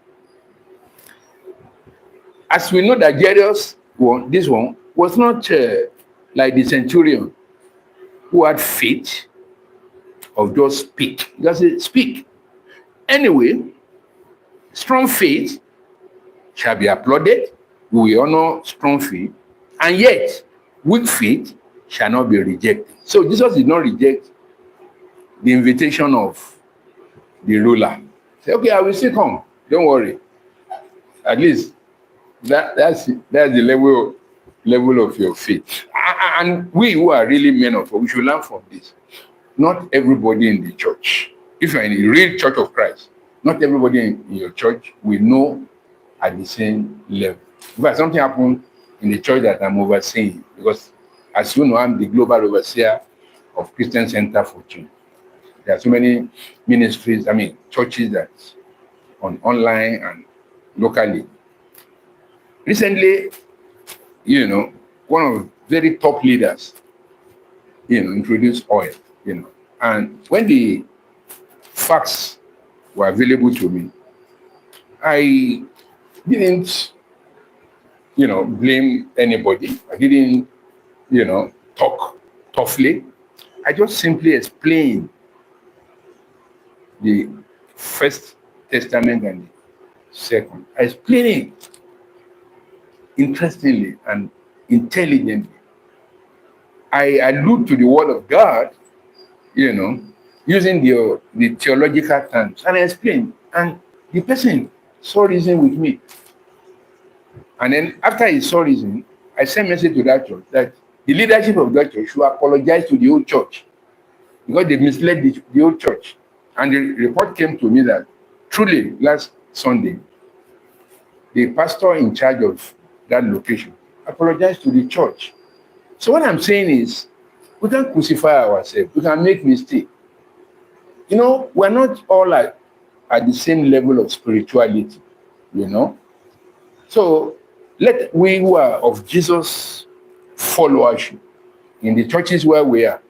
as we know, that Jairus this one was not like the centurion who had faith of just speak. Just say, speak. Anyway, strong faith shall be applauded. We will honor strong faith. And yet, weak faith shall not be rejected. So Jesus did not reject the invitation of the ruler. Say, okay, I will still come. Don't worry. At least that's the level of your faith. And we who are really men of God, we should learn from this. Not everybody in the church, if you're in a real church of Christ, not everybody in your church will know at the same level. But something happened in the church that I'm overseeing, because as you know, I'm the global overseer of Christian Center for Change. There are so many ministries, churches that online and locally. Recently, one of very top leaders, introduced oil, and when the facts were available to me, I didn't, blame anybody. I didn't, talk toughly. I just simply explained the First Testament and the second. I explained it interestingly and intelligently. I allude to the word of God, using the theological terms, and I explained. And the person saw reason with me. And then after he saw reason, I sent a message to that church that the leadership of that church should apologize to the old church because they misled the old church. And the report came to me that truly last Sunday, the pastor in charge of that location apologized to the church. So what I'm saying is, we can crucify ourselves. We can make mistakes. We're not all at the same level of spirituality, So let we who are of Jesus followership in the churches where we are,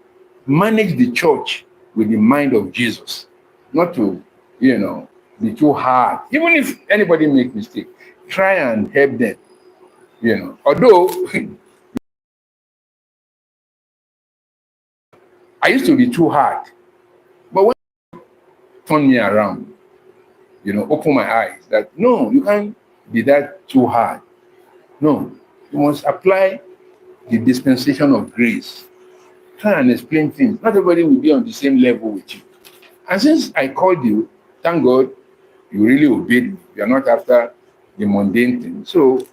manage the church with the mind of Jesus, not to, be too hard. Even if anybody make mistake, try and help them, Although I used to be too hard, but when you turn me around, open my eyes that no, you can't be that too hard. No, you must apply the dispensation of grace. Try and explain things. Not everybody will be on the same level with you. And since I called you, thank God, you really obeyed me. You are not after the mundane thing. So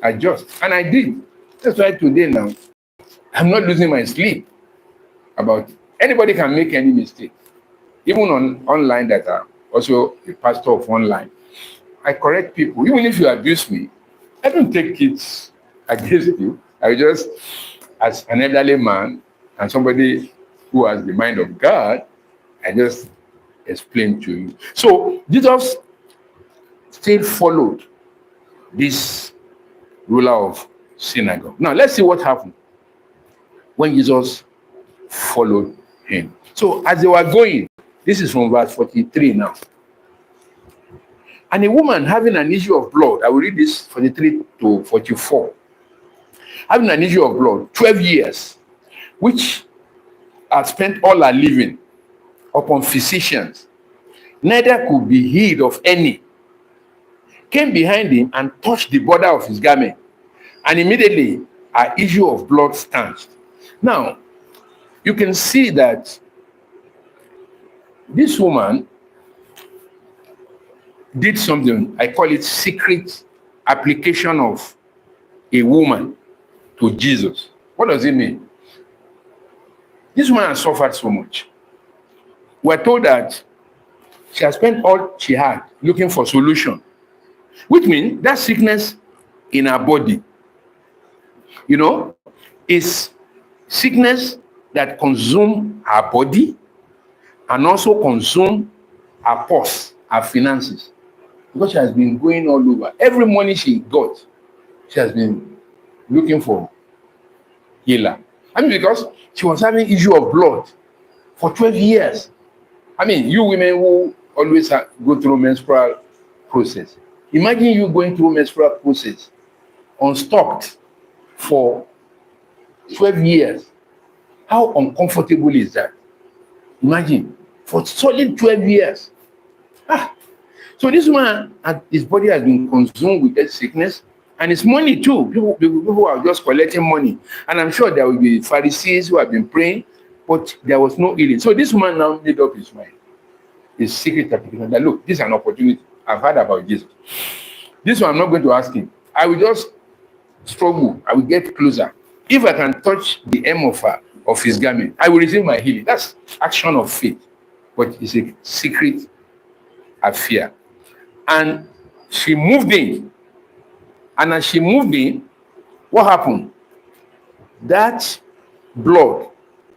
I just, and I did. That's why today now, I'm not losing my sleep about anybody can make any mistake. Even online that I'm also a pastor of online. I correct people. Even if you abuse me, I don't take it against you. I just, as an elderly man and somebody who has the mind of God, I just explain to you. So Jesus still followed this ruler of synagogue. Now let's see what happened when Jesus followed him. So as they were going, this is from verse 43 now. And a woman having an issue of blood, I will read this 43 to 44, having an issue of blood, 12 years, which had spent all her living upon physicians, neither could be healed of any, came behind him and touched the border of his garment. And immediately, her issue of blood stanched. Now, you can see that this woman did something, I call it secret application of a woman to Jesus. What does it mean? This woman has suffered so much. We're told that she has spent all she had looking for solution, which means that sickness in her body, is sickness that consume her body and also consume her purse, her finances, because she has been going all over. Every money she got, she has been looking for healer. Because she was having issue of blood for 12 years. You women who always go through menstrual process. Imagine you going through menstrual process unstopped for 12 years. How uncomfortable is that? Imagine, for solid 12 years. So this man, his body has been consumed with that sickness, and it's money too. People are just collecting money. And I'm sure there will be Pharisees who have been praying, but there was no healing. So this man now made up his mind, his secret application, that look, this is an opportunity. I've heard about Jesus. This one I'm not going to ask him. I will just struggle. I will get closer. If I can touch the hem of his garment, I will receive my healing. That's action of faith. But it's a secret affair. And she moved in. And as she moved in, what happened? That blood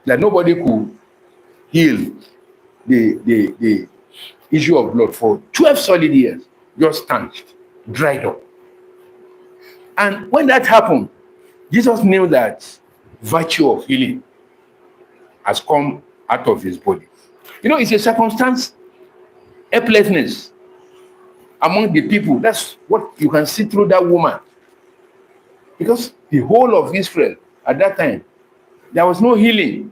that nobody could heal, the issue of blood for 12 solid years, just stanched, dried up. And when that happened, Jesus knew that virtue of healing has come out of his body. It's a circumstance, helplessness among the people. That's what you can see through that woman. Because the whole of Israel at that time, there was no healing.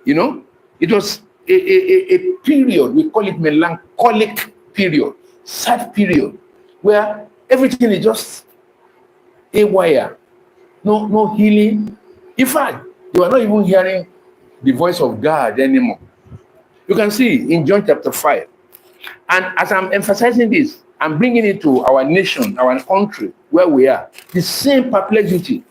It was a period, we call it melancholic period, sad period, where everything is just haywire. No healing. In fact, they were not even hearing the voice of God anymore. You can see in John chapter 5. And as I'm emphasizing this, I'm bringing it to our nation, our country, where we are. The same perplexity.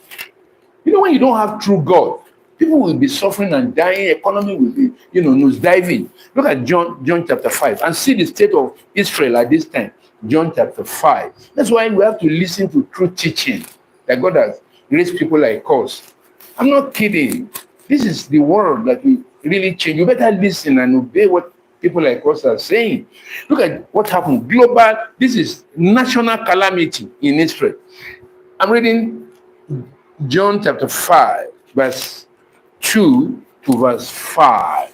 When you don't have true God, people will be suffering and dying. Economy will be, nosediving. Look at John chapter 5 and see the state of Israel at this time. John chapter 5. That's why we have to listen to true teaching that God has raised people like us. I'm not kidding. This is the world that will really change. You better listen and obey what people like us are saying. Look at what happened. Global, this is national calamity in Israel. I'm reading John chapter 5, verse 2 to verse 5.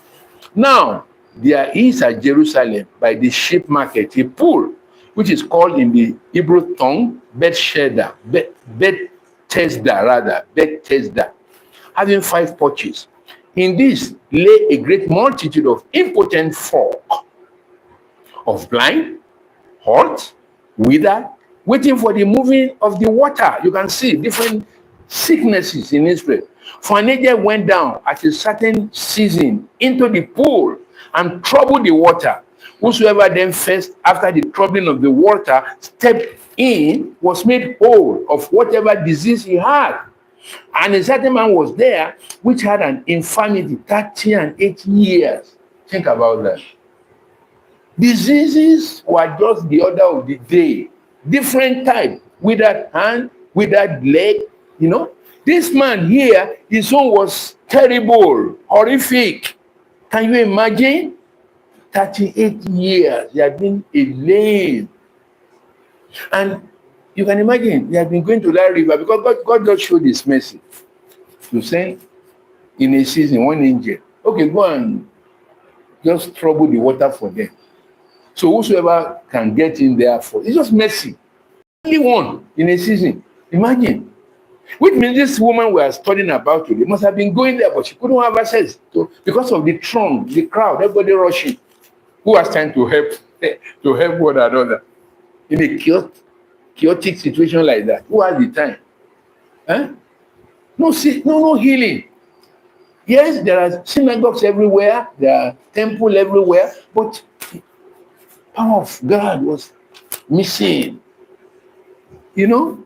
Now, there is at Jerusalem by the sheep market a pool, which is called in the Hebrew tongue Bethesda, having 5 porches. In this lay a great multitude of impotent folk, of blind, halt, withered, waiting for the moving of the water. You can see different sicknesses in Israel. For an angel went down at a certain season into the pool and troubled the water. Whosoever then first, after the troubling of the water, stepped in, was made whole of whatever disease he had. And a certain man was there which had an infirmity 38 years. Think about that. Diseases were just the order of the day. Different type. Withered hand, withered leg. This man here, his own was terrible, horrific. Can you imagine? 38 years. He had been a lame. And you can imagine, he had been going to that river because God just showed his mercy to send in a season one angel. Okay, go and just trouble the water for them. So whosoever can get in there for, it's just mercy. Only one in a season. Imagine. Which means this woman we are studying about today must have been going there, but she couldn't have access to because of the throng, the crowd, everybody rushing. Who has time to help one another in a chaotic situation like that? Who has the time? Huh? No, no healing. Yes, there are synagogues everywhere, there are temples everywhere, but the power of God was missing. You know,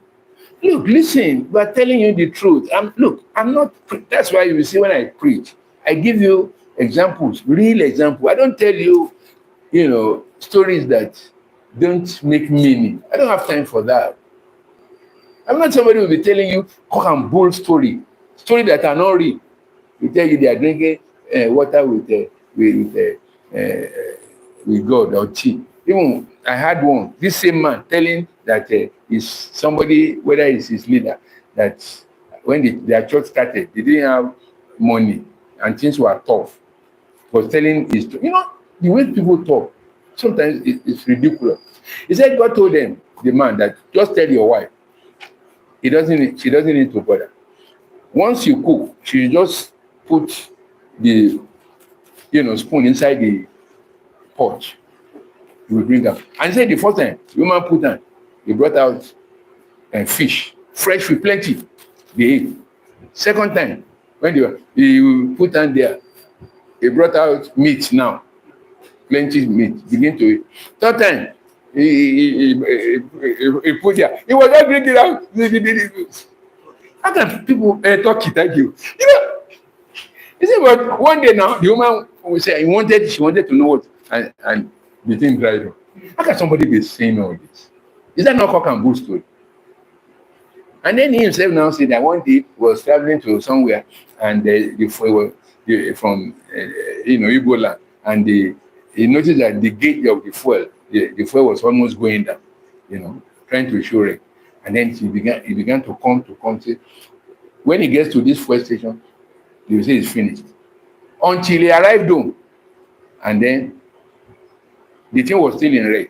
look, listen, we're telling you the truth. I'm not, that's why you see when I preach, I give you examples, real examples. I don't tell you, stories that don't make meaning. I don't have time for that. I'm not somebody who will be telling you cock and bull story that are not real. We tell you they are drinking water with God or tea. Even I had one, this same man telling that is somebody, whether it's his leader, that when their church started, they didn't have money and things were tough. Was telling his, the way people talk, sometimes it's ridiculous. He said God told them, the man, that just tell your wife, she doesn't need to bother. Once you cook, she just put the spoon inside the pot. You will bring up. And he said the first time, the woman put on, he brought out fish, fresh with plenty. They ate. Second time, when he put on there, he brought out meat now, plenty meat. Begin to eat. Third time, he put there. He was not drinking out. How can people talk it like you? He said, but one day now, the woman will say, she wanted to know what, and the thing dried up. How can somebody be saying all this? Is that not cock and bull story? And then he himself now said that one day he was traveling to somewhere, and from Ebola, and he noticed that the gauge of the fuel was almost going down, trying to show it. And then he began to come. Say, when he gets to this fuel station, they will say it's finished. Until he arrived home, and then the thing was still in red,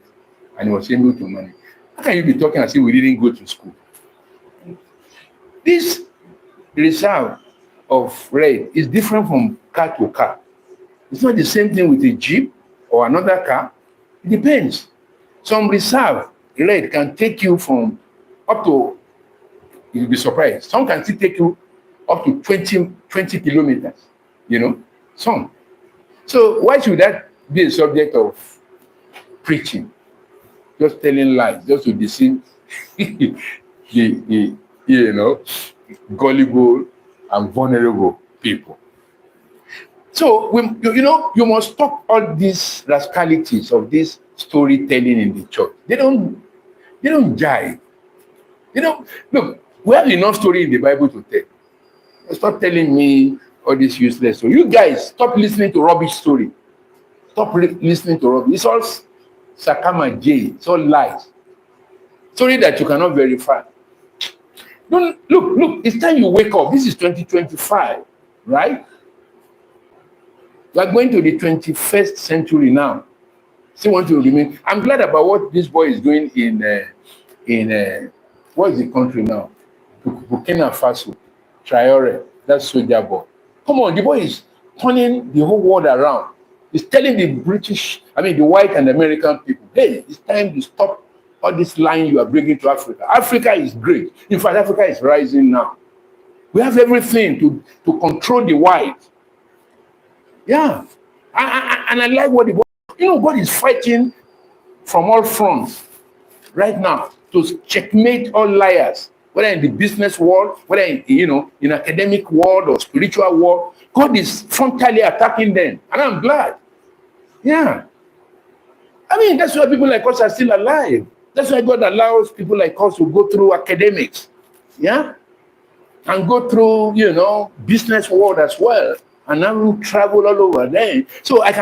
and he was able to manage. How can you be talking as if we didn't go to school? This reserve of red is different from car to car. It's not the same thing with a Jeep or another car. It depends. Some reserve red can take you from up to, you'll be surprised, some can still take you up to 20 kilometers, some. So why should that be a subject of preaching? Just telling lies, just to deceive the gullible and vulnerable people. So you must stop all these rascalities of this storytelling in the church. They don't jive. Look, we have enough story in the Bible to tell. Stop telling me all this useless story. You guys, stop listening to rubbish story. Stop listening to rubbish. It's all Sakama J. It's all lies. Story that you cannot verify. Don't look. It's time you wake up. This is 2025, right? We are going to the 21st century now. Still want to remain. I'm glad about what this boy is doing in what is the country now? Burkina Faso. Traore, that soldier boy. Come on, the boy is turning the whole world around. He's telling the white and American people, hey, it's time to stop all this lying you are bringing to Africa. Africa is great. In fact, Africa is rising now. We have everything to control the white. Yeah. And I like what the boy, God is fighting from all fronts right now to checkmate all liars. Whether in the business world, whether in academic world or spiritual world, God is frontally attacking them, and I'm glad. Yeah, that's why people like us are still alive. That's why God allows people like us to go through academics, yeah, and go through business world as well, and now travel all over there. So it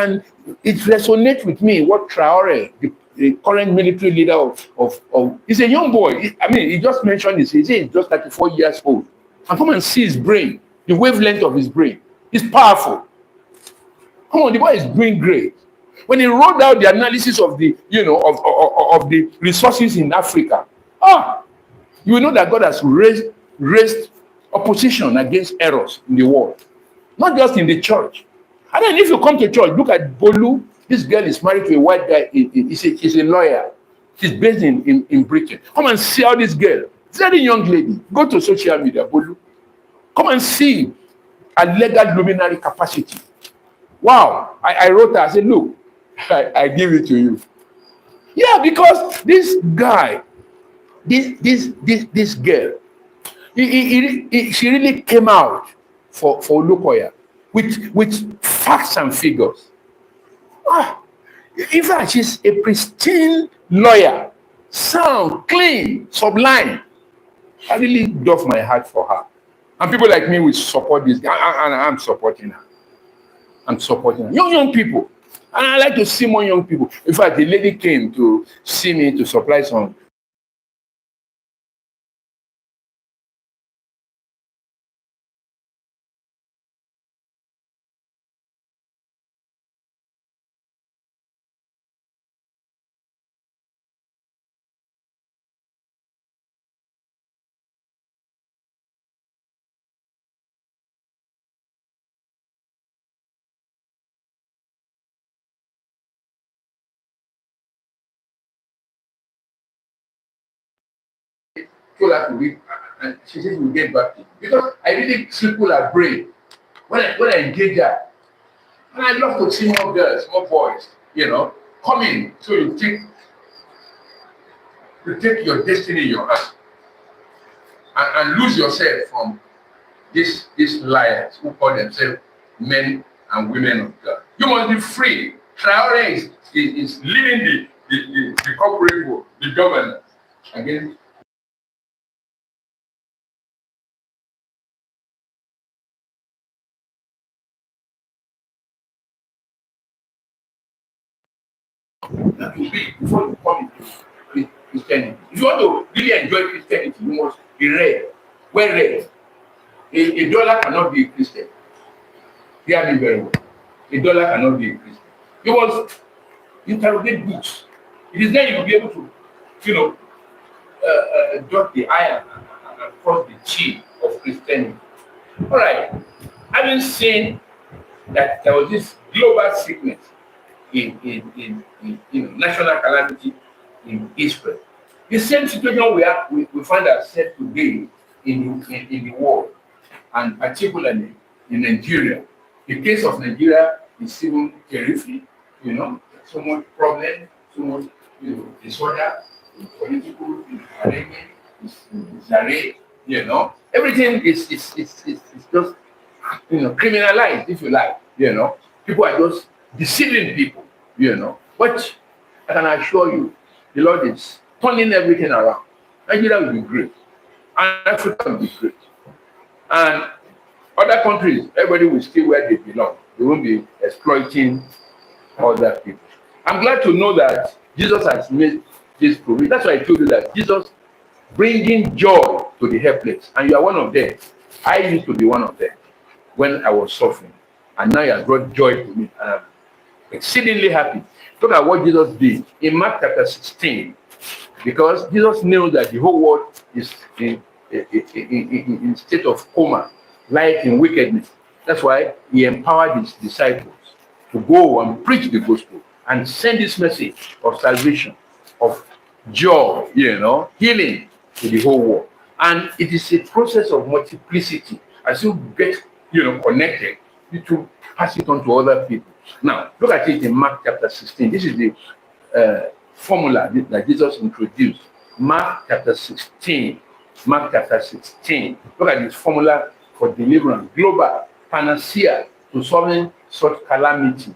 resonates with me what Traore, the current military leader of he's a young boy. He just mentioned this. He's just 34 years old. And come and see his brain, the wavelength of his brain. It's powerful. Come on, the boy is doing great. When he wrote out the analysis of the, of the resources in Africa, you will know that God has raised opposition against errors in the world, not just in the church. And then if you come to church, look at Bolu. This girl is married to a white guy. He's a lawyer. She's based in Britain. Come and see how this girl, Very young lady. Go to social media, Bolu. Come and see a legal luminary capacity. Wow. I wrote her, I said, look, I give it to you. Yeah, because this guy, this girl, she really came out for Olukoya with facts and figures. Ah, in fact, she's a pristine lawyer, sound, clean, sublime. I really doff my heart for her. And people like me will support this, and I'm supporting her. I'm supporting her. Young people. And I like to see more young people. In fact, the lady came to see me to supply some. Told her to read, and she said we'll get back to you. Because I really triple her brain when I engage her. And I love to see more girls, more boys, coming. So you take your destiny in your hands and lose yourself from these liars who call themselves men and women of God. You must be free. Traore is leading the corporate world, the government against. That will be before you come into Christianity. If you want to really enjoy Christianity, you must be read. Well read. A dollar cannot be a Christian. Hear me very well. A dollar cannot be a Christian. You must interrogate books. It is then you will be able to, you know, dot the I and cross the T of Christianity. All right. Having seen that there was this global sickness in national calamity in Israel. The same situation we find ourselves today in the world, and particularly in Nigeria. The case of Nigeria is even terrific, so much problem, so much disorder, political arrangement, disarray, everything is just criminalized, if you like, people are just deceiving people, But I can assure you, the Lord is turning everything around. Nigeria will be great, and Africa will be great. And other countries, everybody will stay where they belong. They won't be exploiting other people. I'm glad to know that Jesus has made this provision. That's why I told you that Jesus bringing joy to the helpless, and you are one of them. I used to be one of them when I was suffering, and now He has brought joy to me, and I'm exceedingly happy. Look at what Jesus did in Mark chapter 16, because Jesus knew that the whole world is in state of coma, life in wickedness. That's why He empowered His disciples to go and preach the gospel and send this message of salvation, of joy, healing to the whole world. And it is a process of multiplicity. As you get, connected, you to pass it on to other people. Now, look at it in Mark chapter 16. This is the formula that Jesus introduced. Mark chapter 16. Mark chapter 16. Look at this formula for deliverance, global panacea to solving such calamity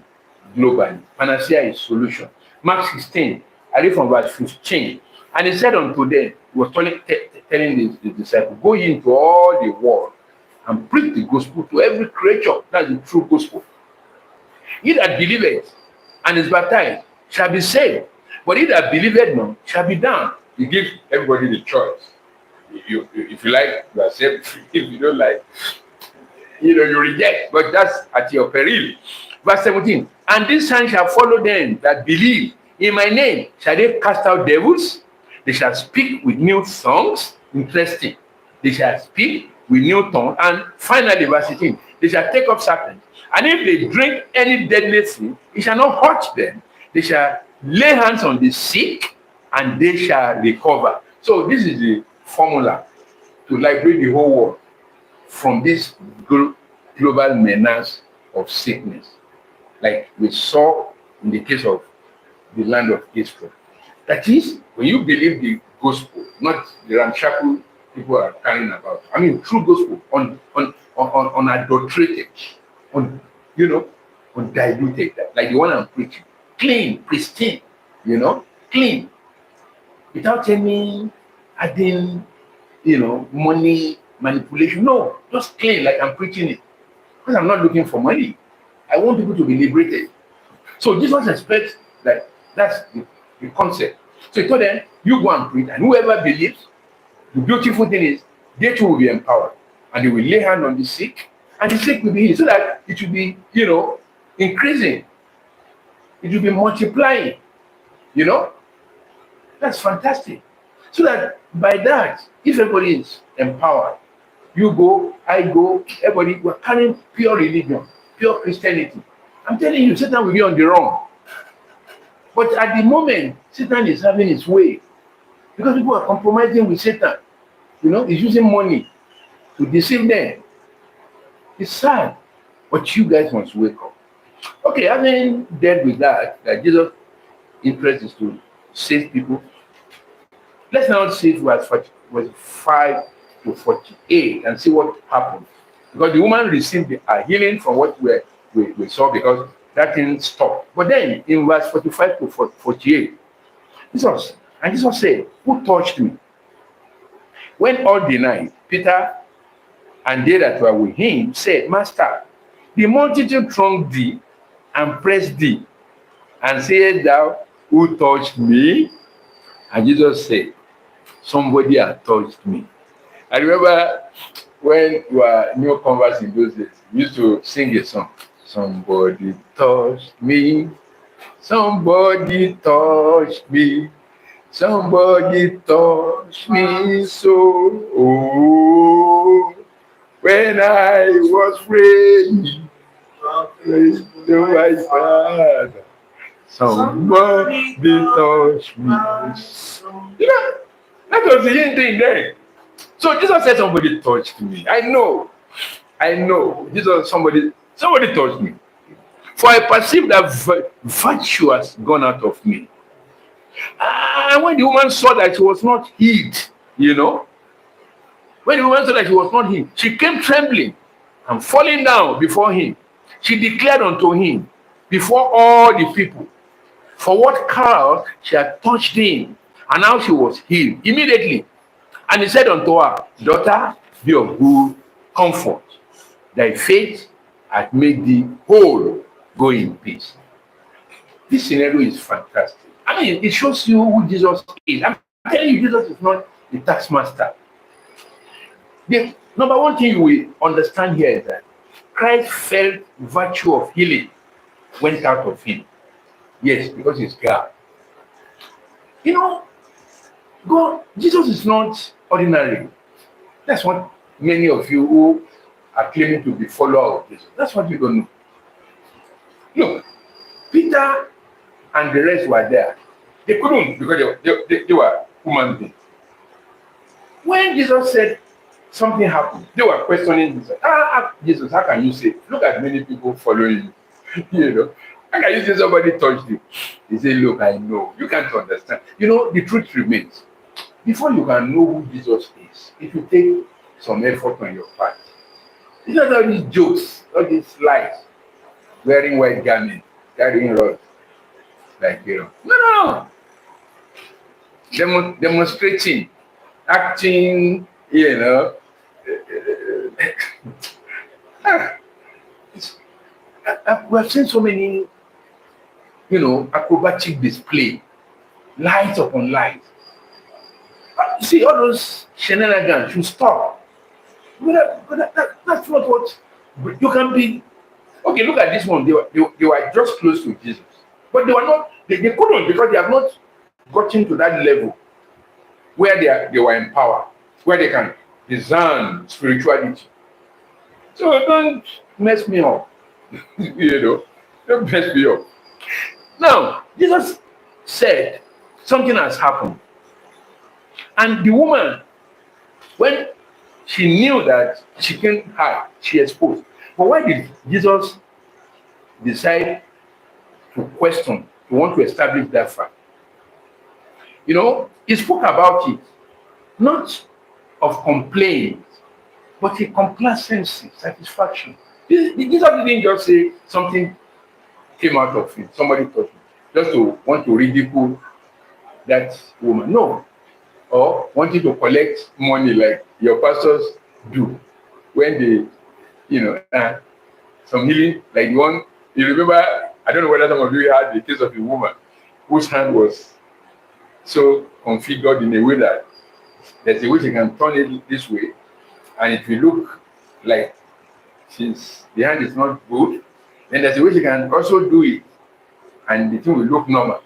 globally. Panacea is solution. Mark 16, I read from verse 15. And He said unto them, He was telling the disciples, go ye into all the world and preach the gospel to every creature. That's the true gospel. He that believeth and is baptized shall be saved, but he that believeth not shall be damned. He gives everybody the choice. If you like, you are saved. If you don't like, you reject. But that's at your peril. Verse 17. And this sign shall follow them that believe. In my name shall they cast out devils. They shall speak with new tongues. Interesting. They shall speak with new tongues. And finally, verse 18. They shall take up serpents. And if they drink any deadly thing, it shall not hurt them. They shall lay hands on the sick, and they shall recover. So this is the formula to liberate the whole world from this global menace of sickness, like we saw in the case of the land of Israel. That is, when you believe the gospel, not the ramshackle people are carrying about. I mean, true gospel, unadulterated, on you know, undiluted, like the one I'm preaching, clean, pristine, clean, without any adding, money manipulation. No, just clean, like I'm preaching it. Because I'm not looking for money. I want people to be liberated. So Jesus expects that that's the concept. So he told them, you go and preach, and whoever believes, the beautiful thing is, they too will be empowered. And they will lay hand on the sick, and the sick will be healed. So that it will be, increasing. It will be multiplying. You know? That's fantastic. So that by that, if everybody is empowered, you go, I go, everybody, we're carrying pure religion, pure Christianity. I'm telling you, Satan will be on the run. But at the moment, Satan is having his way because people are compromising with Satan. He's using money to deceive them. It's sad, but you guys must wake up. Okay, having dealt with that Jesus' interest is to save people. Let's now see verse 5 to 48 and see what happened. Because the woman received a healing from what we saw, because that thing stopped. But then in verse 45 to 48, Jesus said, "Who touched me?" When all denied, Peter and they that were with him said, "Master, the multitude thronged thee and pressed thee, and said thou, who touched me?" And Jesus said, "Somebody had touched me." I remember when we were new converts in those days, we used to sing a song. Somebody touched me, somebody touched me, somebody touched me so. Oh, when I was praying to my Father, somebody touched me. That was the end thing there. So Jesus said, "Somebody touched me." I know. Jesus, somebody touched me. For I perceive that virtue has gone out of me. And when the woman saw that she was not healed, when the woman saw that she was not healed, she came trembling and falling down before him. She declared unto him before all the people for what cause she had touched him, and how she was healed immediately. And he said unto her, "Daughter, be of good comfort. Thy faith hath made thee whole. Go in peace." This scenario is fantastic. I mean, it shows you who Jesus is. I'm telling you, Jesus is not the taskmaster. The number one thing you will understand here is that Christ felt virtue of healing went out of him. Yes, because he's God. God, Jesus is not ordinary. That's what many of you who are claiming to be followers of Jesus, that's what you don't know. Look, Peter and the rest were there. They couldn't, because they were human beings. When Jesus said something happened, they were questioning Jesus. Jesus, how can you say? Look at many people following you. How can you say somebody touched you? He said, "Look, I know. You can't understand." The truth remains. Before you can know who Jesus is, it will take some effort on your part. It's not all these jokes, all these lies, wearing white garments, carrying rods, like No. Demonstrating, acting, we have seen so many, acrobatic display, lies upon lies. You see, all those shenanigans should stop. That's not what you can be. Okay, look at this one. They were just close to Jesus, but they were not. They couldn't, because they have not gotten to that level where they were empowered, where they can discern spirituality. So don't mess me up. Don't mess me up. Now, Jesus said something has happened, and the woman When she knew that she can't hide, she exposed. But why did Jesus decide to question, to want to establish that fact? You know, he spoke about it, not of complaint, but a complacency, satisfaction. Jesus didn't just say something came out of it, somebody touched it, just to want to ridicule that woman. No. Or wanting to collect money like your pastors do when they, some healing, like the one, you remember, I don't know whether some of you had the case of a woman whose hand was so configured in a way that there's a way she can turn it this way, and it will look like since the hand is not good, then there's a way she can also do it, and the thing will look normal.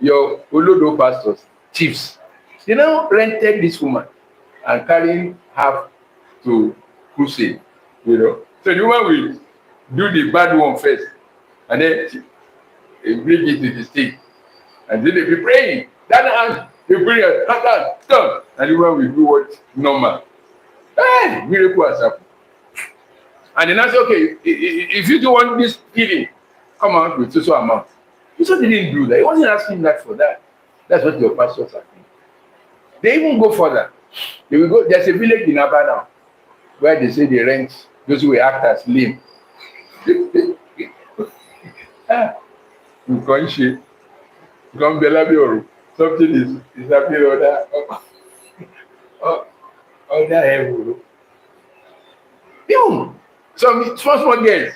Your Olodo pastors, chiefs, they now rented this woman and carrying her to crusade, So the woman will do the bad one first, and then they bring it to the stage, and then they be praying. That hand, they bring it, turn, and the woman will do what normal. Hey, miracle has happened. And then I say, okay, if you don't want this healing, come out with so amount. Jesus didn't do that. He wasn't asking that for that. That's what your pastors are doing. They even go further. They will go. There's a village in Aba now where they say they rent those who will act as lame. You can't shake. You can't be something is happening on that level. Even some small girls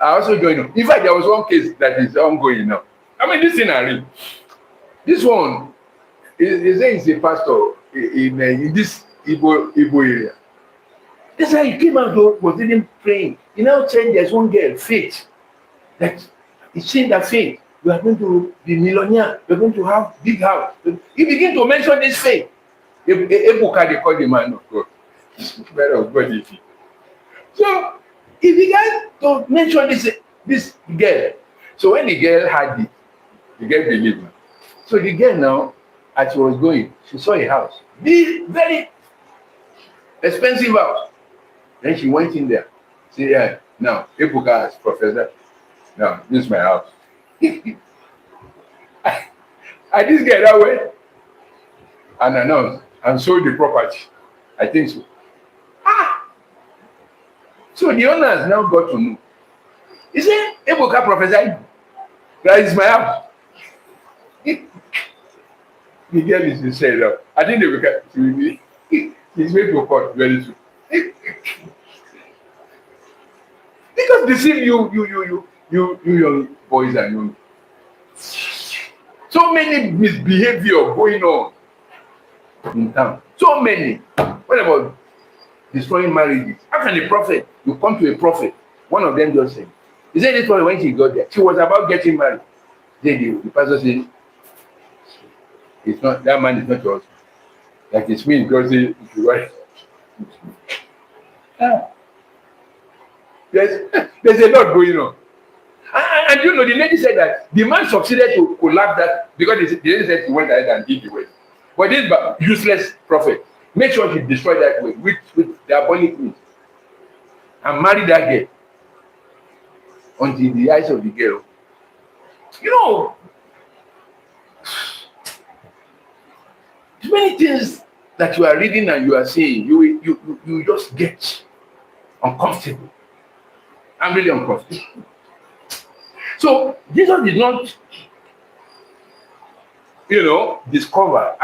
are also going on. In fact, there was one case that is ongoing now. I mean, this thing I read. This one is a pastor in this Igbo area. That's how he came out, was even praying. He now said there's one girl, Faith, that he's saying that Faith, you are going to be millionaire, you're going to have big house. He began to mention this Faith. Ebuka, they call the man of God. Man of God is he. So he began to mention this girl. So when the girl had it, the girl believed her. So the girl now, as she was going, she saw a house, big, very expensive house. Then she went in there. Say, yeah, now Ebuka has professor. Now this is my house. I this girl that way and announced and sold the property. I think so. So the owner has now got to know. He said, Ebuka professor, that is my house. The girl is inside now. I think Ebuka he's made to court very soon. Because deceive you young boys and young. So many misbehavior going on in town. So many. What about destroying marriages? How can a prophet, you come to a prophet, one of them just said, he said this one when she got there, she was about getting married. Then the pastor said, it's not, that man is not yours. Like it's me, because it's right. There's a lot going on. And the lady said that the man succeeded to collapse that because the lady said he went ahead and did the way. But this useless prophet, make sure he destroyed that way with diabolic means and marry that girl until the eyes of the girl. Many things that you are reading and you are saying, you just get uncomfortable. I'm really uncomfortable. So Jesus did not, discover,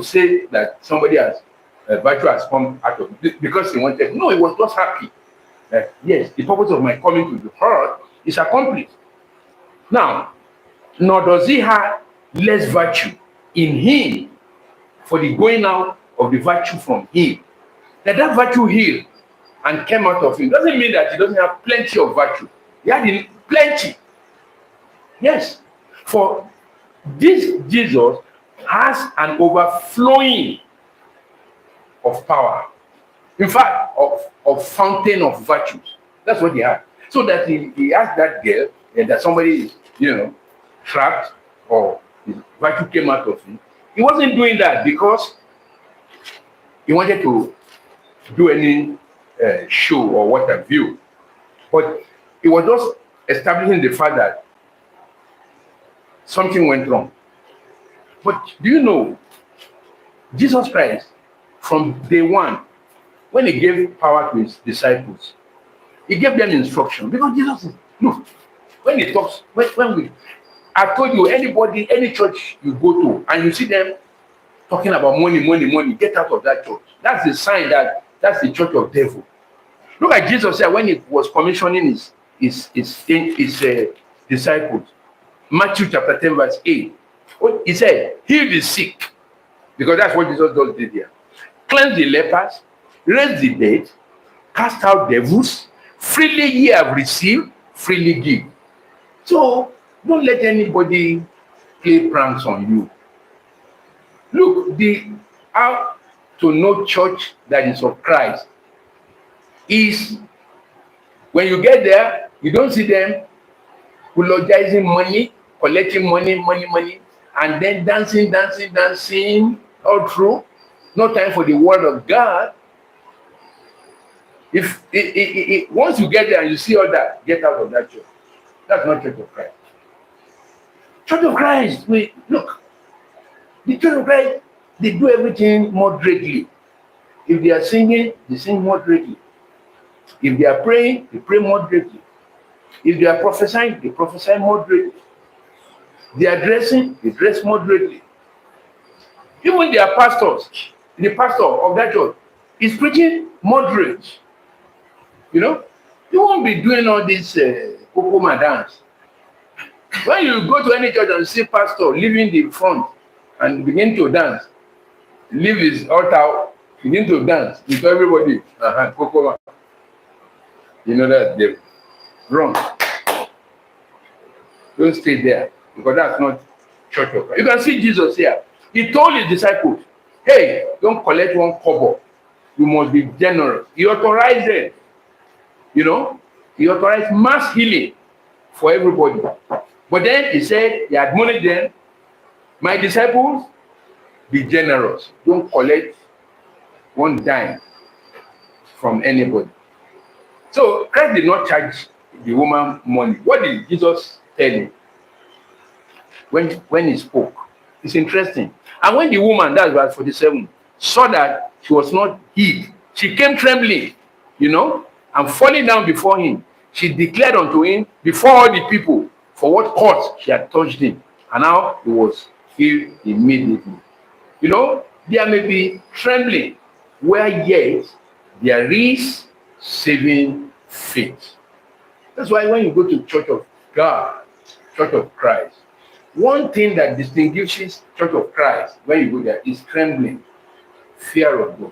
say that somebody has virtue has come out of it because he wanted. No, he was just happy. Yes, the purpose of my coming to the earth is accomplished. Now, nor does he have less virtue in him for the going out of the virtue from him. That virtue healed and came out of him doesn't mean that he doesn't have plenty of virtue. He had plenty. Yes. For this Jesus has an overflowing of power. In fact, of fountain of virtues. That's what he had. So that he asked that girl that somebody is, trapped or his virtue came out of him. He wasn't doing that because he wanted to do any show or what have you. But it was just establishing the fact that something went wrong. But do you know, Jesus Christ, from day one, when he gave power to his disciples, he gave them instruction. Because Jesus is, look, when he talks, I told you, anybody, any church you go to, and you see them talking about money, get out of that church. That's the sign that that's the church of devil. Look at Jesus said when he was commissioning his disciples. Matthew chapter 10, verse 8. He said, heal the sick, because that's what Jesus does did here. Cleanse the lepers, raise the dead, cast out devils, freely ye have received, freely give. So don't let anybody play pranks on you. Look, the how to know church that is of Christ is when you get there, you don't see them apologizing money, collecting money, and then dancing all through. No time for the word of God. If once you get there and you see all that, get out of that church. That's not Church of Christ. Church of Christ, look, the Church of Christ, they do everything moderately. If they are singing, they sing moderately. If they are praying, they pray moderately. If they are prophesying, they prophesy moderately. They are dressing, they dress moderately. Even their pastors, the pastor of that church is preaching moderate. You know, you won't be doing all this Kokoma dance. When you go to any church and see pastor leaving the front and begin to dance, leave his altar, begin to dance with everybody, Kokoma. You know that they're wrong. Don't stay there, because that's not church of Christ. You can see Jesus here. He told his disciples, hey, don't collect one kobo. You must be generous. He authorized it. You know, he authorized mass healing for everybody. But then he said, he admonished them, my disciples, be generous. Don't collect one dime from anybody. So Christ did not charge the woman money. What did Jesus tell him when he spoke? It's interesting. And when the woman, that's verse 47, saw that she was not healed, she came trembling, you know, and falling down before him. She declared unto him before all the people for what cause she had touched him. And now he was healed immediately. You know, there may be trembling, where yet there is saving faith. That's why when you go to Church of God, Church of Christ, one thing that distinguishes Church of Christ when you go there is trembling, fear of God.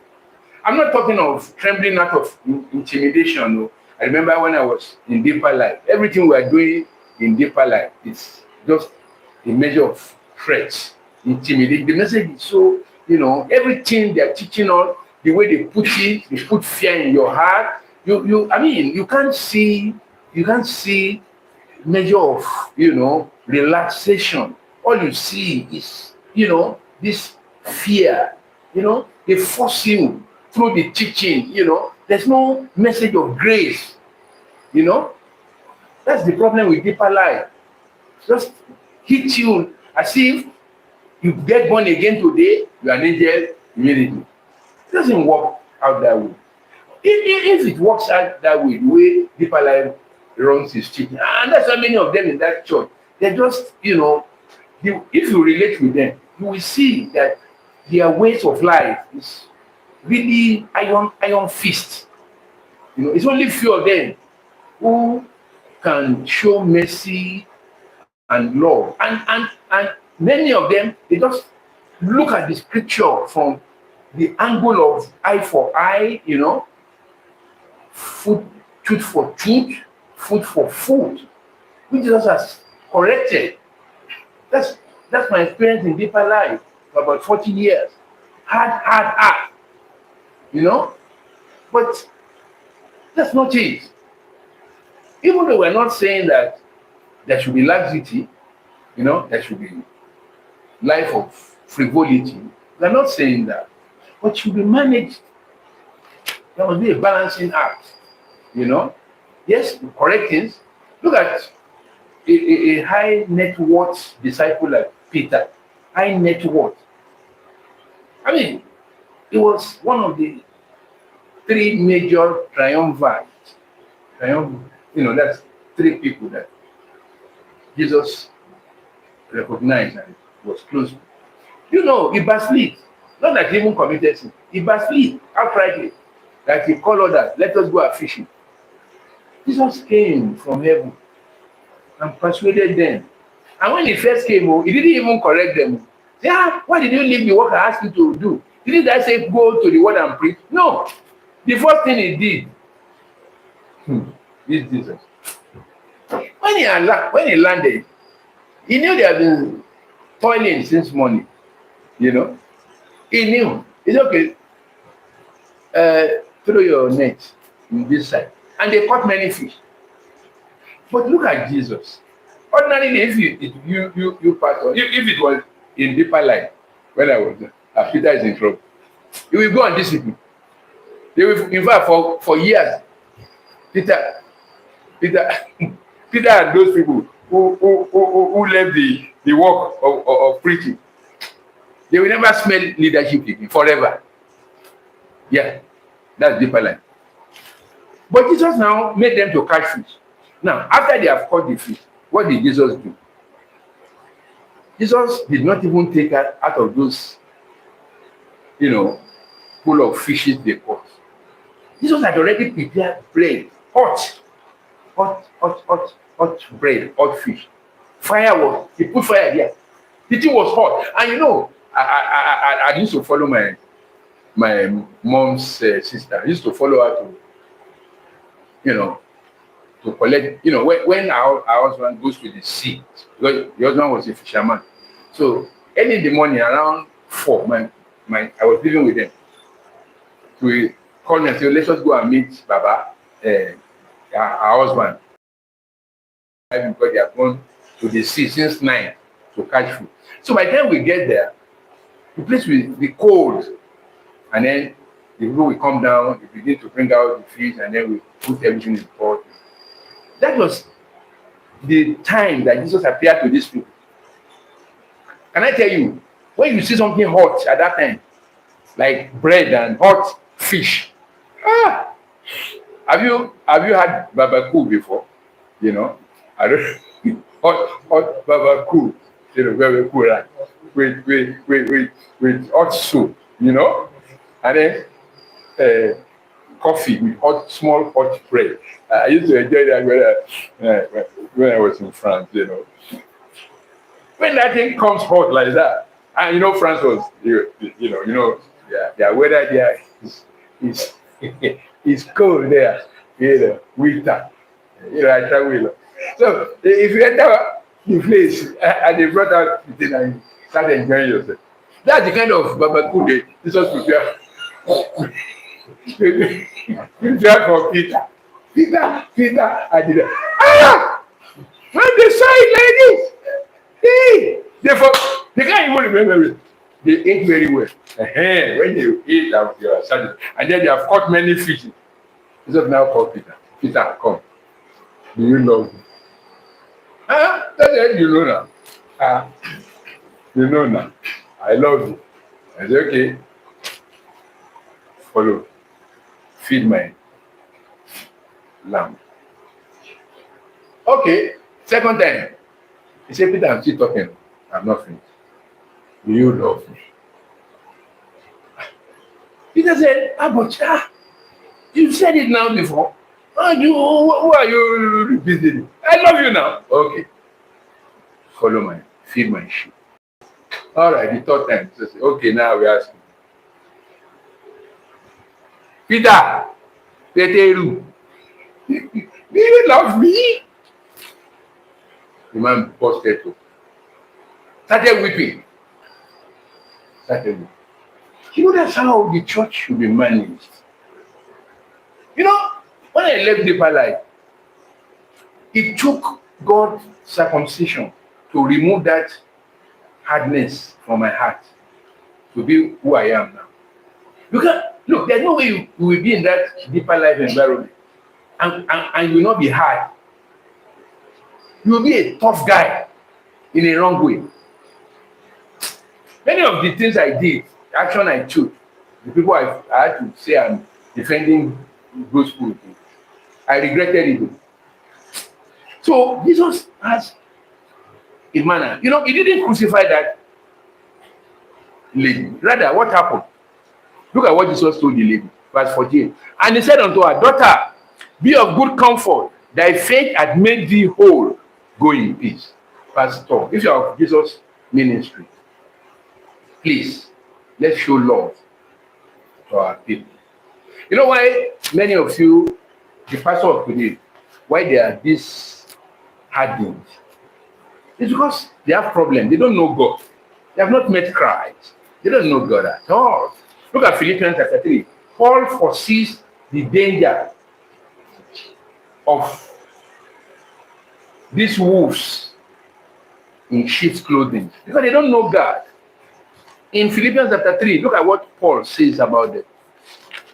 I'm not talking of trembling out of intimidation. No. I remember when I was in Deeper Life, everything we are doing in Deeper Life is just a measure of threats, intimidation. The message is so, you know, everything they are teaching on, the way they put it, they put fear in your heart. I mean, you can't see measure of, you know, relaxation. All you see is, you know, this fear. You know, they force you through the teaching. You know, there's no message of grace. You know, that's the problem with Deeper Life. Just hit you as if you get born again today, you are an angel immediately. It doesn't work out that way. If it works out that way, the way Deeper Life runs his teaching, and that's how many of them in that church, they're just, you know, if you relate with them, you will see that their ways of life is really iron fist. You know, it's only few of them who can show mercy and love, and many of them, they just look at the scripture from the angle of eye for eye, you know, tooth for tooth, food for food, which Jesus has corrected. That's my experience in Deeper Life for about 40 years. Hard, you know, but that's not it. Even though we're not saying that there should be laxity, you know, there should be life of frivolity, we're not saying that. but should be managed. There must be a balancing act, you know. Yes, correct things. Look at a high net worth disciple like Peter. High net worth. I mean, he was one of the three major triumvirs. That's three people that Jesus recognized and was close to. He backslid. Not that he even committed sin. He backslid outrightly. That he called others, let us go a fishing. Jesus came from heaven and persuaded them. And when he first came, he didn't even correct them. Yeah, why did you leave the work I asked you to do? Didn't I say go to the word and preach? No. The first thing he did, is Jesus. When he landed, he knew they had been toiling since morning. He knew. It's okay. Throw your net in this side. And they caught many fish. But look at Jesus. Ordinarily, if it was in deeper light, when I was there, Peter is in trouble. He will go on discipline. They will, in fact, for years, Peter and those people who left the work of preaching, they will never smell leadership again forever. Yeah, that's deeper light. But Jesus now made them to catch fish. Now, after they have caught the fish, what did Jesus do? Jesus did not even take out of those, full of fishes they caught. Jesus had already prepared bread, hot bread, hot fish. He put fire there. The thing was hot. And I used to follow my mom's sister. I used to follow her to collect, when our husband goes to the sea, because the husband was a fisherman. So early in the morning, around 4, I was living with them. We called me and said, let's just go and meet Baba, our husband. Because they have gone to the sea since 9 to catch food. So by the time we get there, the place will be cold. And then the people will come down, we begin to bring out the fish, and then we put everything in the pot. That was the time that Jesus appeared to these people. Can I tell you, when you see something hot at that time, like bread and hot fish, have you had barbacoa before? I don't hot barbacoa, very cool, right? With hot soup, and then coffee with small hot bread. I used to enjoy that when I was in France, When that thing comes hot like that, and France was, their weather there is cold there, winter. I travel. So if you enter the place and they brought out the thing and you start enjoying yourself, that's the kind of barbacoa they Jesus prepare. Prepare for Peter. Peter, I did that. When they saw it like this, they can't even remember it. They ate very well. When they eat, they are satisfied. And then they have caught many fishes. Jesus now called Peter. Peter, come. Do you love me? That's it, now. You know now. I love you. I said, okay. Follow. Feed my lamb. Okay. Second time. He said, Peter, I'm still talking. I'm not finished. Do you love me? Peter said, but you said it now before. Who are you repeating? I love you now. Okay. Feed my sheep. All right, the third time. So say, okay, now we ask Peter, do you love me? The man busted to. Started weeping. That's how the church should be managed. When I left deeper life, it took God's circumcision to remove that hardness from my heart to be who I am now. You can't look, there's no way you will be in that deeper life environment and you will not be hard. You will be a tough guy in a wrong way. Many of the things I did, action I took, the people I had to say I'm defending gospel, I regretted it. So Jesus has a manner. You know, he didn't crucify that lady. Rather, what happened? Look at what Jesus told the lady, verse 14. And he said unto her, daughter, be of good comfort. Thy faith hath made thee whole. Go in peace. Pastor, if you are of Jesus' ministry, please, let's show love to our people. You know why many of you, the pastor of today, why they are this hardened? It's because they have problems. They don't know God. They have not met Christ. They don't know God at all. Look at Philippians chapter 3. Paul foresees the danger of these wolves in sheep's clothing because they don't know God. In Philippians chapter 3, look at what Paul says about them.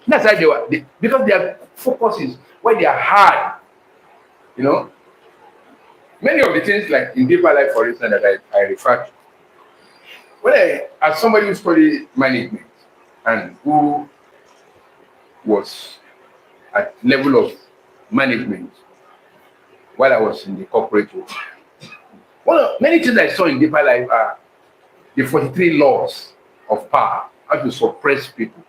That's why because their focus is why they are hard. You know, many of the things like in deeper life, for instance, that I refer to. When as somebody who studied management and who was at level of management while I was in the corporate world, many things I saw in deeper life are the 43 laws of power, how to suppress people.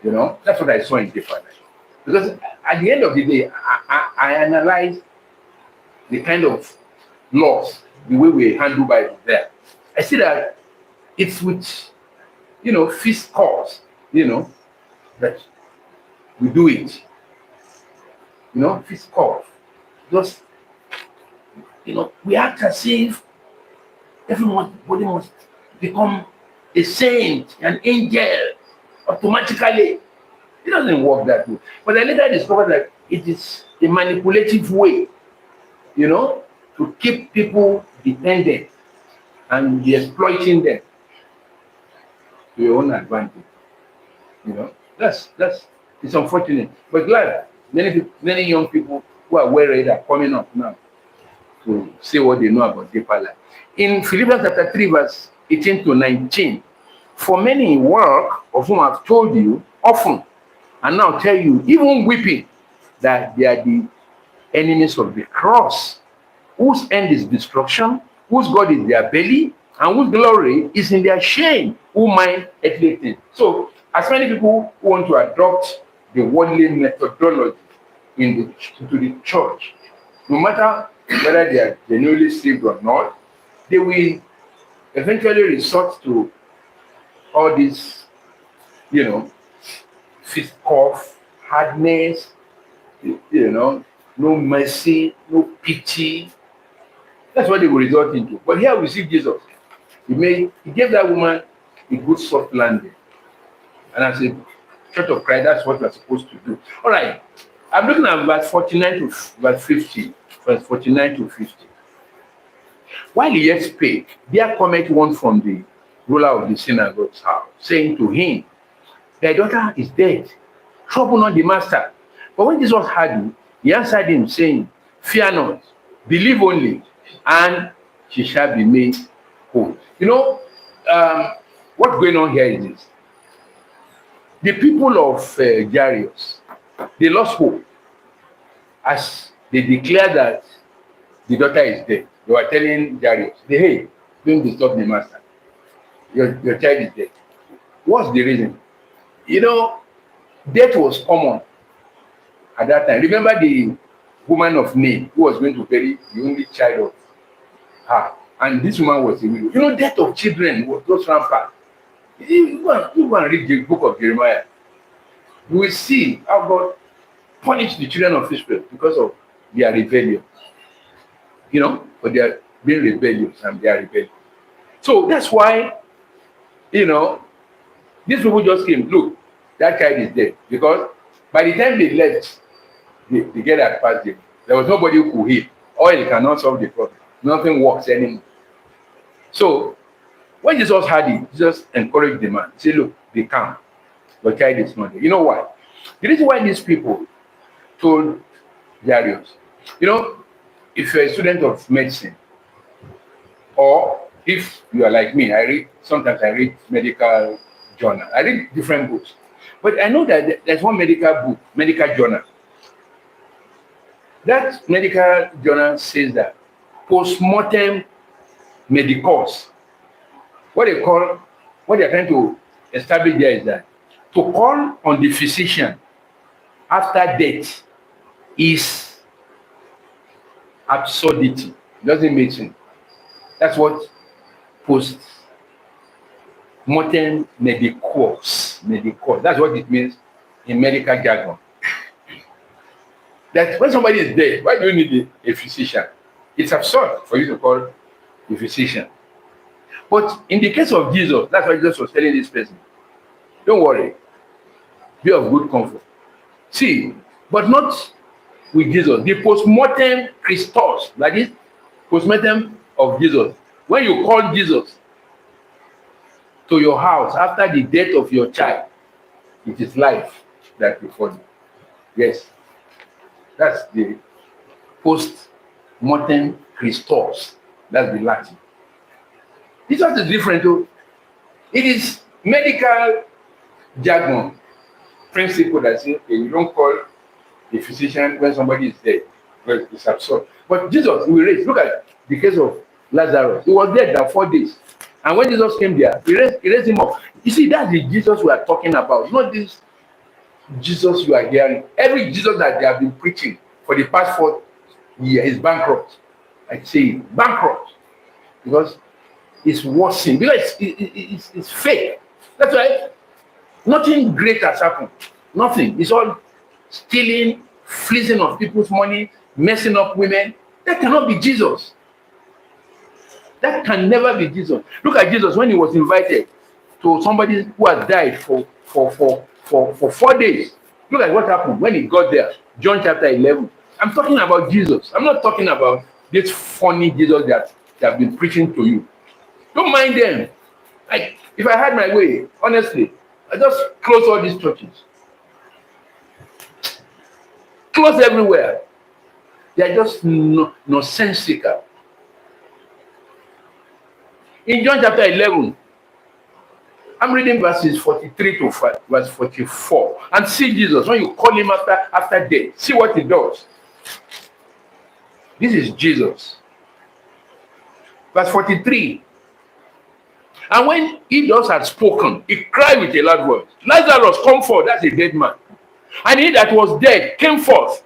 You know, that's what I saw in deeper life. Because at the end of the day, I analyzed the kind of laws, the way we handle by there. I see that it's with, you know, fist calls, you know, that we do it. You know, fist calls. Just, you know, we act as if everybody must become a saint, an angel, automatically. It doesn't work that way. But I later discovered that it is a manipulative way, you know, to keep people dependent and be exploiting them to your own advantage. You know, that's it's unfortunate. But glad many young people who are well read are coming up now to say what they know about deeper life. In Philippians chapter 3, verse 18 to 19, for many work of whom I've told you often, and now tell you, even weeping, that they are the enemies of the cross, whose end is destruction, whose God is their belly, and whose glory is in their shame, who mind earthly things. So, as many people who want to adopt the worldly methodology into the church, no matter whether they are genuinely saved or not, they will eventually resort to all this, you know, fist cough, hardness, you know, no mercy, no pity. That's what they will resort into. But here we see Jesus. He gave that woman a good soft landing. And as a church of Christ, that's what we're supposed to do. All right. I'm looking at verse 49 to verse 50. Verse 49 to 50. While he yet spake, there cometh one from the ruler of the synagogue's house, saying to him, thy daughter is dead. Trouble not the master. But when Jesus heard him, he answered him, saying, fear not, believe only, and she shall be made whole. You know, what's going on here is this. The people of Jairus, they lost hope as they declared that the daughter is dead. They were telling Jairus, hey, don't disturb the master. Your child is dead. What's the reason? You know, death was common at that time. Remember the woman of Nain who was going to bury the only child of her. And this woman was a widow. You know, death of children was just rampant. You go and read the book of Jeremiah. You will see how God punished the children of Israel because of their rebellion. You know, but they are being rebellious and they are rebellious. So that's why, you know, these people just came, look, that child is dead. Because by the time they left, the girl had passed them. There was nobody who could heal. Oil cannot solve the problem. Nothing works anymore. So when Jesus heard it, Jesus encouraged the man. He said, look, be calm. Your child is not there. You know why? The reason why these people told Darius, you know, if you're a student of medicine, or if you are like me, sometimes I read medical journal. I read different books. But I know that there's one medical book, medical journal. That medical journal says that postmortem medicals, what they call, what they're trying to establish there is that to call on the physician after death is absurdity. It doesn't make sense. That's what post-mortem medicals. That's what it means in medical jargon. That when somebody is dead, why do you need a physician? It's absurd for you to call a physician. But in the case of Jesus, that's what Jesus was telling this person. Don't worry. Be of good comfort. See, but not with Jesus. The postmortem Christos, that is, postmortem of Jesus. When you call Jesus to your house after the death of your child, it is life that before you. Yes. That's the post-mortem Christos. That's the Latin. This one is different too. It is medical jargon principle that says, okay, you don't call the physician when somebody is dead. Well, it's absurd. But Jesus, we raised. Look at the case of Lazarus. He was dead for 4 days. And when Jesus came there, he raised him up. You see, that's the Jesus we are talking about. Not this Jesus you are hearing. Every Jesus that they have been preaching for the past 4 years is bankrupt. I say bankrupt. Because it's worsening. Because it's fake. That's why nothing great has happened. Nothing. It's all stealing, fleecing of people's money, messing up women. That cannot be Jesus. That can never be Jesus. Look at Jesus when he was invited to somebody who has died for 4 days. Look at what happened when he got there. John chapter 11. I'm talking about Jesus. I'm not talking about this funny Jesus that they have been preaching to you. Don't mind them. Like, if I had my way, honestly, I just close all these churches. Close everywhere. They are just nonsensical. In John chapter 11, I'm reading verses 43 to verse 44. And see Jesus, when you call him after death, see what he does. This is Jesus. Verse 43. And when he thus had spoken, he cried with a loud voice, Lazarus, come forth. That's a dead man. And he that was dead came forth,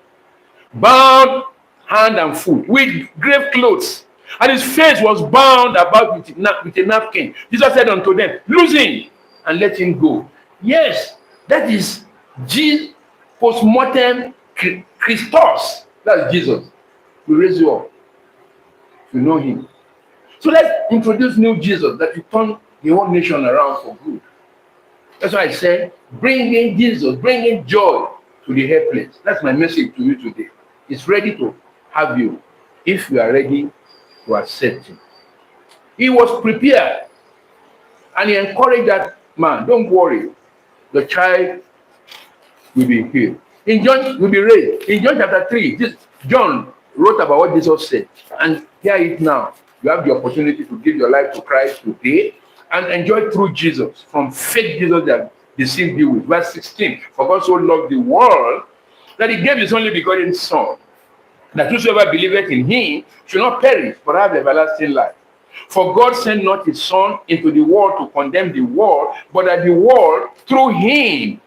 bound hand and foot, with grave clothes, and his face was bound about with a napkin. Jesus said unto them, loose him and let him go. Yes, that is Jesus, postmortem Christos. That's Jesus. We raise you up to know him. So let's introduce new Jesus that will turn the whole nation around for good. That's why I said, bring in Jesus, bring in joy to the helpless. That's my message to you today. It's ready to have you if you are ready to accept him. He was prepared and he encouraged that man, don't worry, the child will be healed. In John will be raised. In John chapter 3, John wrote about what Jesus said. And hear it now. You have the opportunity to give your life to Christ today and enjoy through Jesus from fake Jesus that deceived you with. Verse 16, for God so loved the world that he gave his only begotten Son, that whosoever believeth in him should not perish, but have everlasting life. For God sent not his Son into the world to condemn the world, but that the world through him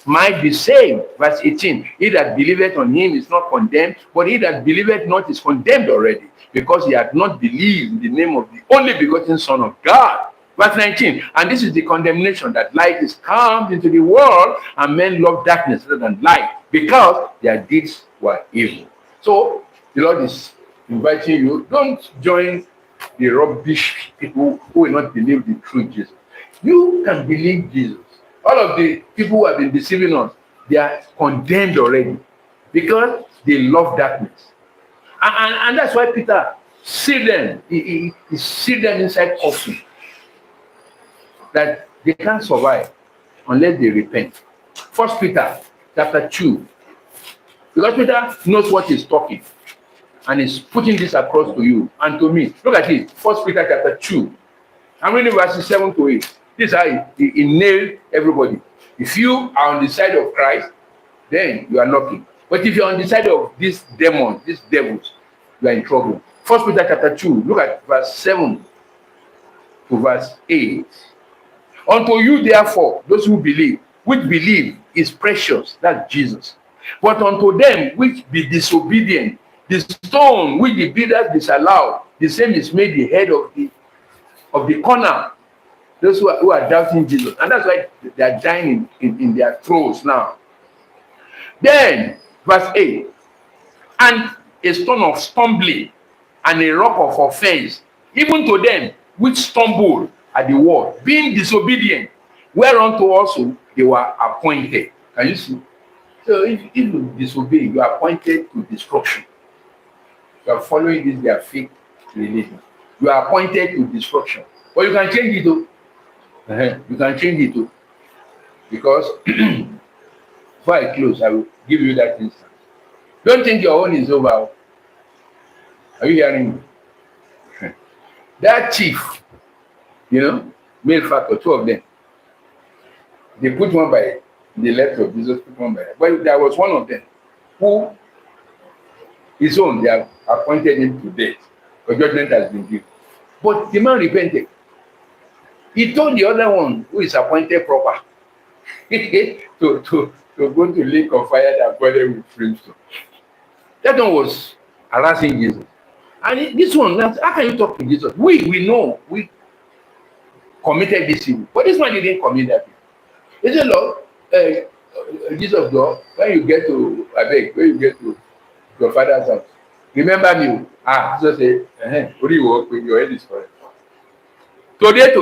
might be saved. Verse 18, he that believeth on him is not condemned, but he that believeth not is condemned already, because he had not believed in the name of the only begotten Son of God. Verse 19, and this is the condemnation, that light is come into the world, and men love darkness rather than light, because their deeds were evil. So the Lord is inviting you, don't join the rubbish people who will not believe the true Jesus. You can believe Jesus. All of the people who have been deceiving us, they are condemned already because they love darkness. And that's why Peter sealed them. He sealed them inside coffin, that they can't survive. unless they repent. First Peter chapter 2. Because Peter knows what he's talking and he's putting this across to you and to me. Look at it. First Peter chapter 2. I'm reading verses 7 to 8. This is how he nailed everybody. If you are on the side of Christ, then you are lucky. But if you're on the side of this demon, these devils, you are in trouble. First Peter chapter 2, look at verse 7 to verse 8. Unto you, therefore, those who believe, which believe is precious, that's Jesus. But unto them which be disobedient, the stone which the builders disallowed, the same is made the head of the corner. Those who are doubting Jesus. And that's why they are dying in their throes now. Then, verse 8. And a stone of stumbling and a rock of offense, even to them which stumble at the word, being disobedient, whereunto also they were appointed. Can you see? So if you disobey, you are appointed to destruction. You are following this their fake religion. You are appointed to destruction. But you can change it too. You can change it too. Because before I close, I will give you that instance. Don't think your own is over. Are you hearing me? That chief, male factor, two of them. They put one by the left of Jesus, put one by. But there was one of them who his own, they have appointed him to death. The judgment has been given. But the man repented. He told the other one who is appointed proper to go to lake of fire that boiled with brimstone. That one was harassing Jesus. And this one, how can you talk to Jesus? We know we committed this sin. But this one didn't commit that sin. He said, Lord, Jesus, Lord, when you get to your father's house, remember me. Jesus said, what do you work with? Your head is correct. Today,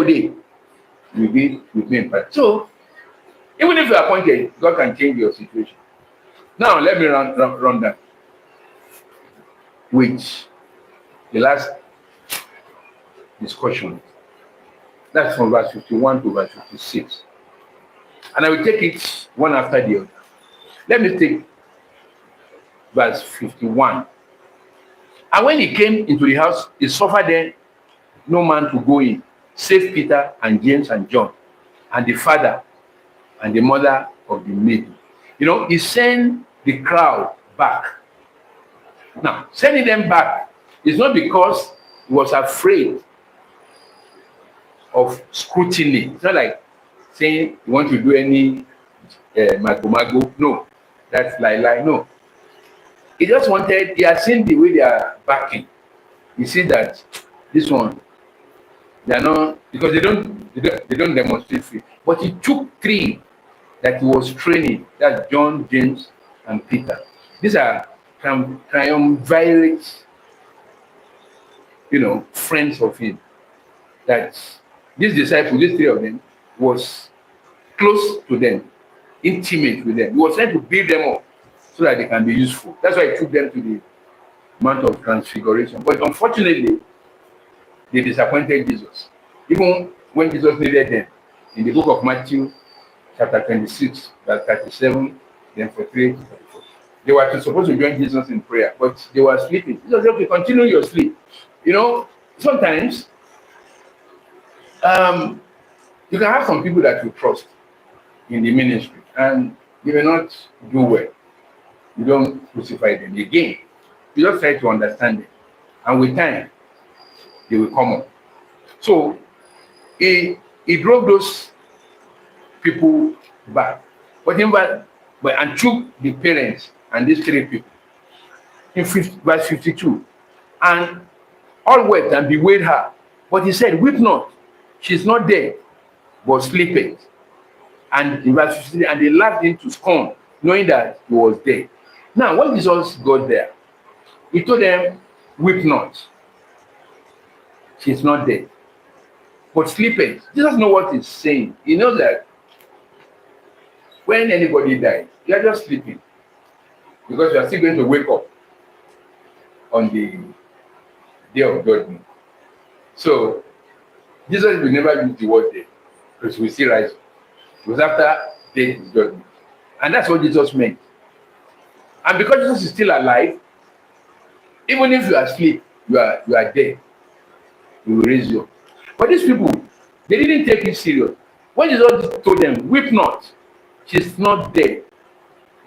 you be with me in part. So, even if you are appointed, God can change your situation. Now, let me run that. Which, the last discussion, that's from verse 51 to verse 56. And I will take it one after the other. Let me take verse 51. And when he came into the house, he suffered there no man to go in, save Peter and James and John, and the father and the mother of the maiden. He sent the crowd back. Now, sending them back is not because he was afraid of scrutiny. It's not like saying you want to do any mago. No, that's lie. No. He just wanted, he has seen the way they are backing. He see that this one, they are not, because they don't demonstrate faith. But he took three that he was training. That's John, James, and Peter. These are triumvirate, friends of him. That these disciples, these three of them, was close to them, intimate with them. He was trying to build them up so that they can be useful. That's why he took them to the Mount of Transfiguration. But unfortunately, they disappointed Jesus. Even when Jesus needed them, in the book of Matthew, chapter 26, verse 37, then 43, 34. They were supposed to join Jesus in prayer, but they were sleeping. Jesus said, okay, continue your sleep. Sometimes you can have some people that you trust in the ministry, and they may not do well. You don't crucify them again. You just try to understand them. And with time, they will come up. So he drove those people back. And took the parents and these three people. In verse 52. And all wept and bewailed her. But he said, weep not. She's not dead, but sleepeth. And in verse 53, and they laughed him to scorn, knowing that he was dead. Now, when Jesus got there, he told them, weep not. She's not dead, but sleepeth. Jesus knows what he's saying. He knows that when anybody dies, you are just sleeping. Because you are still going to wake up on the day of judgment. So, Jesus will never use the word dead, because we still rise. It was after death is judgment. And that's what Jesus meant. And because Jesus is still alive, even if you are asleep, you are dead. He will raise you up. But these people, they didn't take it serious. When Jesus told them, weep not, she's not dead,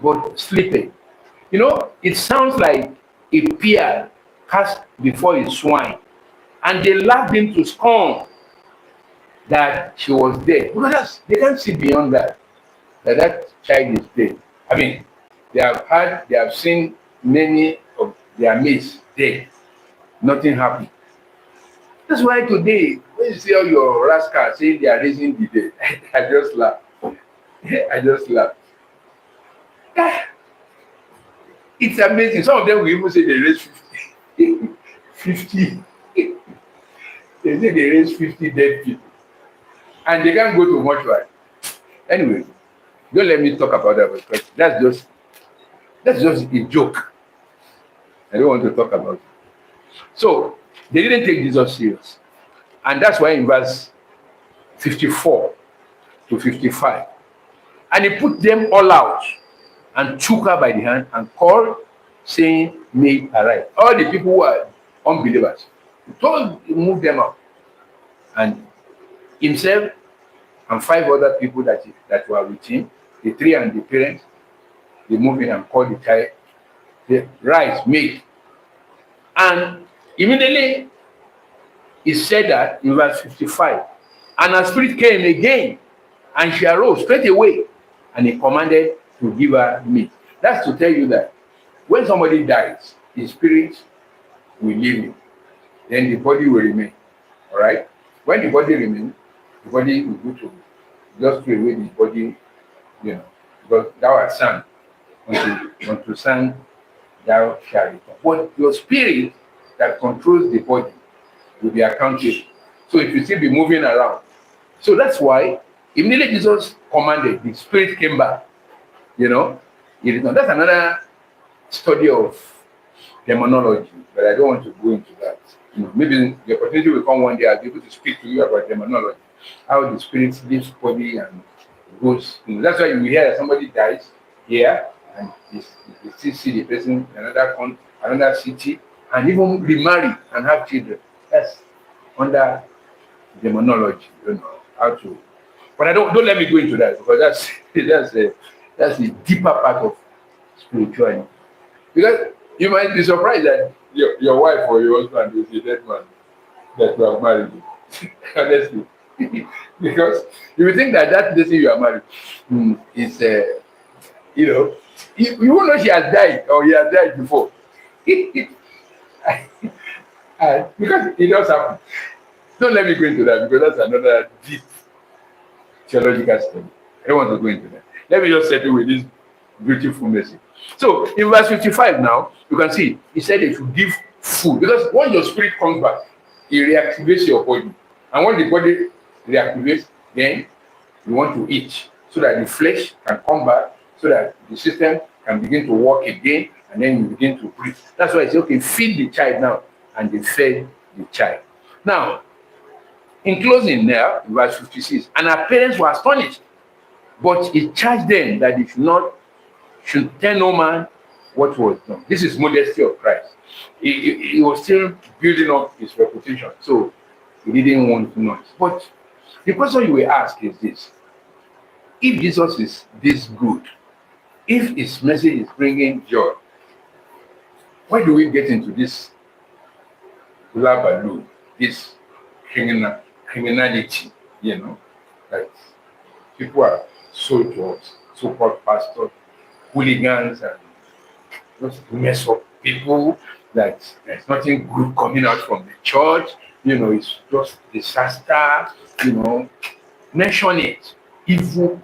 but sleeping. It sounds like a pear cast before a swine. And they laughed him to scorn that she was dead. Because they can't see beyond that child is dead. I mean, they have seen many of their mates dead. Nothing happened. That's why today, when you see all your rascals saying they are raising the dead, I just laugh. I just laugh. Ah, it's amazing. Some of them will even say they raised 50. 50. They say they raised 50 dead people. And they can't go to mortuary. Anyway, don't let me talk about that because that's just a joke. I don't want to talk about it. So they didn't take Jesus serious. And that's why in verse 54 to 55, and he put them all out and took her by the hand and called, saying, May arise. All the people who are unbelievers, he moved them out. And himself and 5 other people that were with him, the 3 and the parents, they moved in and called the child, they rise, make. And immediately he said that in verse 55, and her spirit came again, and she arose straight away, and he commanded to give her meat. That's to tell you that when somebody dies, his spirit will leave him, then the body will remain. All right? When the body remains, the body will go to just throw away the body, because thou art son, unto son thou shalt return. But your spirit that controls the body will be accountable. So it will still be moving around. So that's why immediately Jesus commanded, the spirit came back. He returned. That's another study of demonology, but I don't want to go into that. Maybe the opportunity will come one day. I'll be able to speak to you about demonology, how the spirit leaves body and goes. That's why you hear that somebody dies here, and you still see the person in another city, and even remarry and have children. That's under demonology. How to. But I don't let me go into that because that's the deeper part of spirituality. Because you might be surprised that your wife or your husband is a dead man that you have married. Honestly. Because you will think that person you are married is, you won't know she has died or he has died before. Because it does happen. Don't let me go into that because that's another deep theological study. I don't want to go into that. Let me just settle with this beautiful message. So in verse 55 now, you can see he said they should give food because when your spirit comes back, it reactivates your body. And when the body reactivates, then you want to eat so that the flesh can come back, so that the system can begin to work again, and then you begin to breathe. That's why I say, okay, feed the child now. And they fed the child. Now, in closing there, in verse 56, and her parents were astonished, but he charged them that they should tell no man what was done. This is modesty of Christ. He was still building up his reputation, so he didn't want noise. But the question you will ask is this: if Jesus is this good, if his message is bringing joy, why do we get into this labaloo, this criminality? That people are sold to us, so-called pastors, hooligans, and just mess up people, that there's nothing good coming out from the church, it's just disaster, mention it. Evil,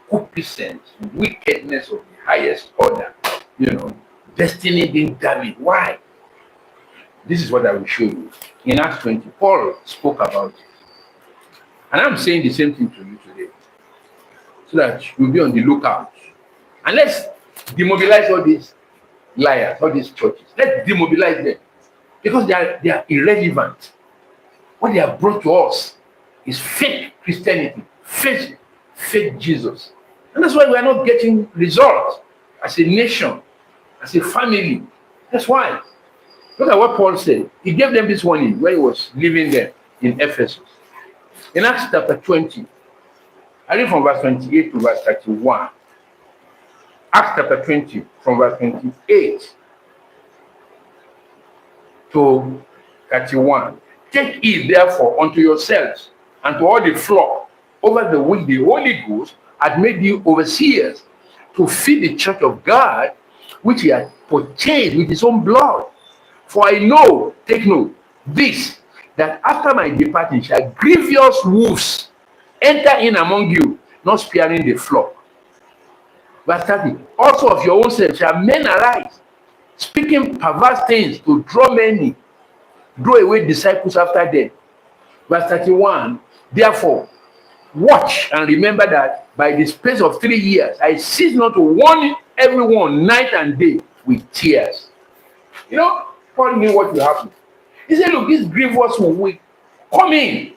concupiscence, wickedness of the highest order, destiny being damaged. Why? This is what I will show you. In Acts 20, Paul spoke about it. And I'm saying the same thing to you today, so that you'll be on the lookout. And let's demobilize all these liars, all these churches. Let's demobilize them because they are irrelevant. What they have brought to us is fake Christianity, fake Jesus. And that's why we are not getting results as a nation, as a family. That's why. Look at what Paul said. He gave them this warning when he was living there in Ephesus. In Acts chapter 20, I read from verse 28 to verse 31. Acts chapter 20, from verse 28 to 31. Take heed therefore unto yourselves and to all the flock over the which the Holy Ghost had made you overseers to feed the church of God, which he had purchased with his own blood. For I know, take note, this, that after my departing shall grievous wolves enter in among you, not sparing the flock. Verse 30. Also of your own self shall men arise, speaking perverse things to draw away disciples after them. Verse 31. Therefore, watch and remember that by the space of 3 years I cease not to warn everyone night and day with tears. You know, Paul knew what will happen. He said, look, this grievous will come in.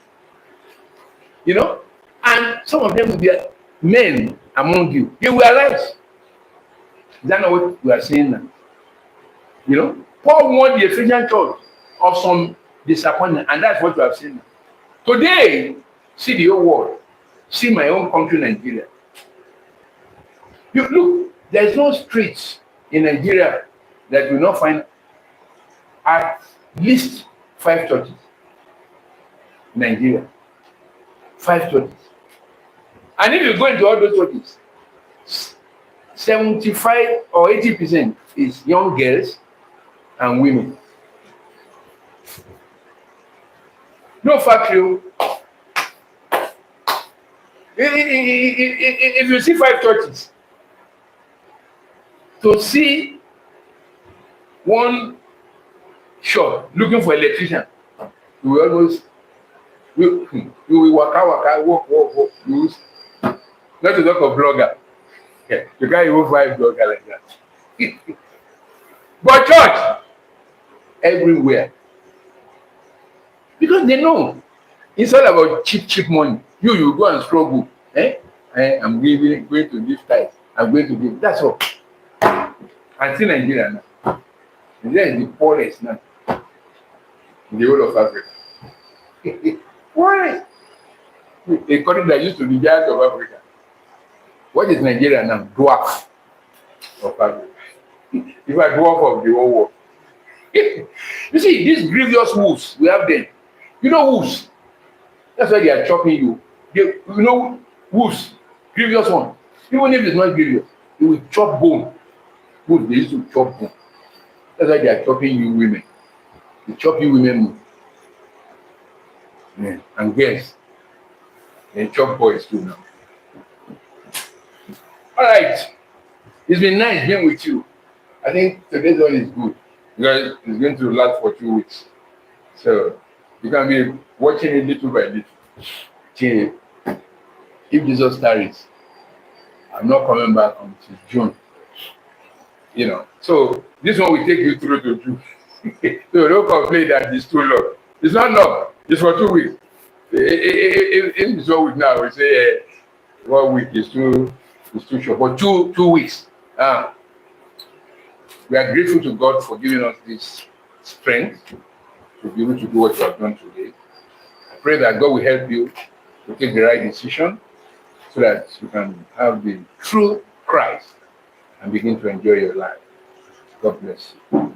You know, and some of them will be men among you. They will arise. Is that not what we are saying now? You know, Paul warned the Ephesian church of some disappointment, and that's what we have seen now. Today, see the whole world. See my own country, Nigeria. You look, there is no streets in Nigeria that will not find at least 5 churches. Nigeria. 5 churches. And if you go into all those churches, 75 or 80% is young girls and women. No factory. If you see 5 churches, to see one shop looking for electrician, you will almost you will walk. Not to talk of blogger. Yeah, you can't even find blogger like that. But church, everywhere. Because they know it's all about cheap money. You go and struggle. I'm going to this type. I'm going to give. That's all. Until Nigeria now. Nigeria is the poorest now in the whole of Africa. Why? A country that used to be giant of Africa. What is Nigeria now? Dwarf of Africa. If I dwarf of the whole world. You see, these grievous wolves we have them. You know wolves. That's why they are chopping you. You know wolves, grievous one. Even if it's not grievous, they will chop bone. Wolves, they used to chop bone. That's why they are chopping you women. They chop you women. Yeah. And girls. They chop boys too now. All right. It's been nice being with you. I think today's one is good because it's going to last for 2 weeks. So you can be watching it little by little. Till if Jesus tarries, I'm not coming back until June. You know. So this one will take you through to June. So don't complain that it's too long. It's not long. It's for 2 weeks. If it's 1 week now, we say 1 week is too short. But two weeks. We are grateful to God for giving us this strength to be able to do what you have done today. I pray that God will help you to take the right decision so that you can have the true Christ and begin to enjoy your life. God bless you.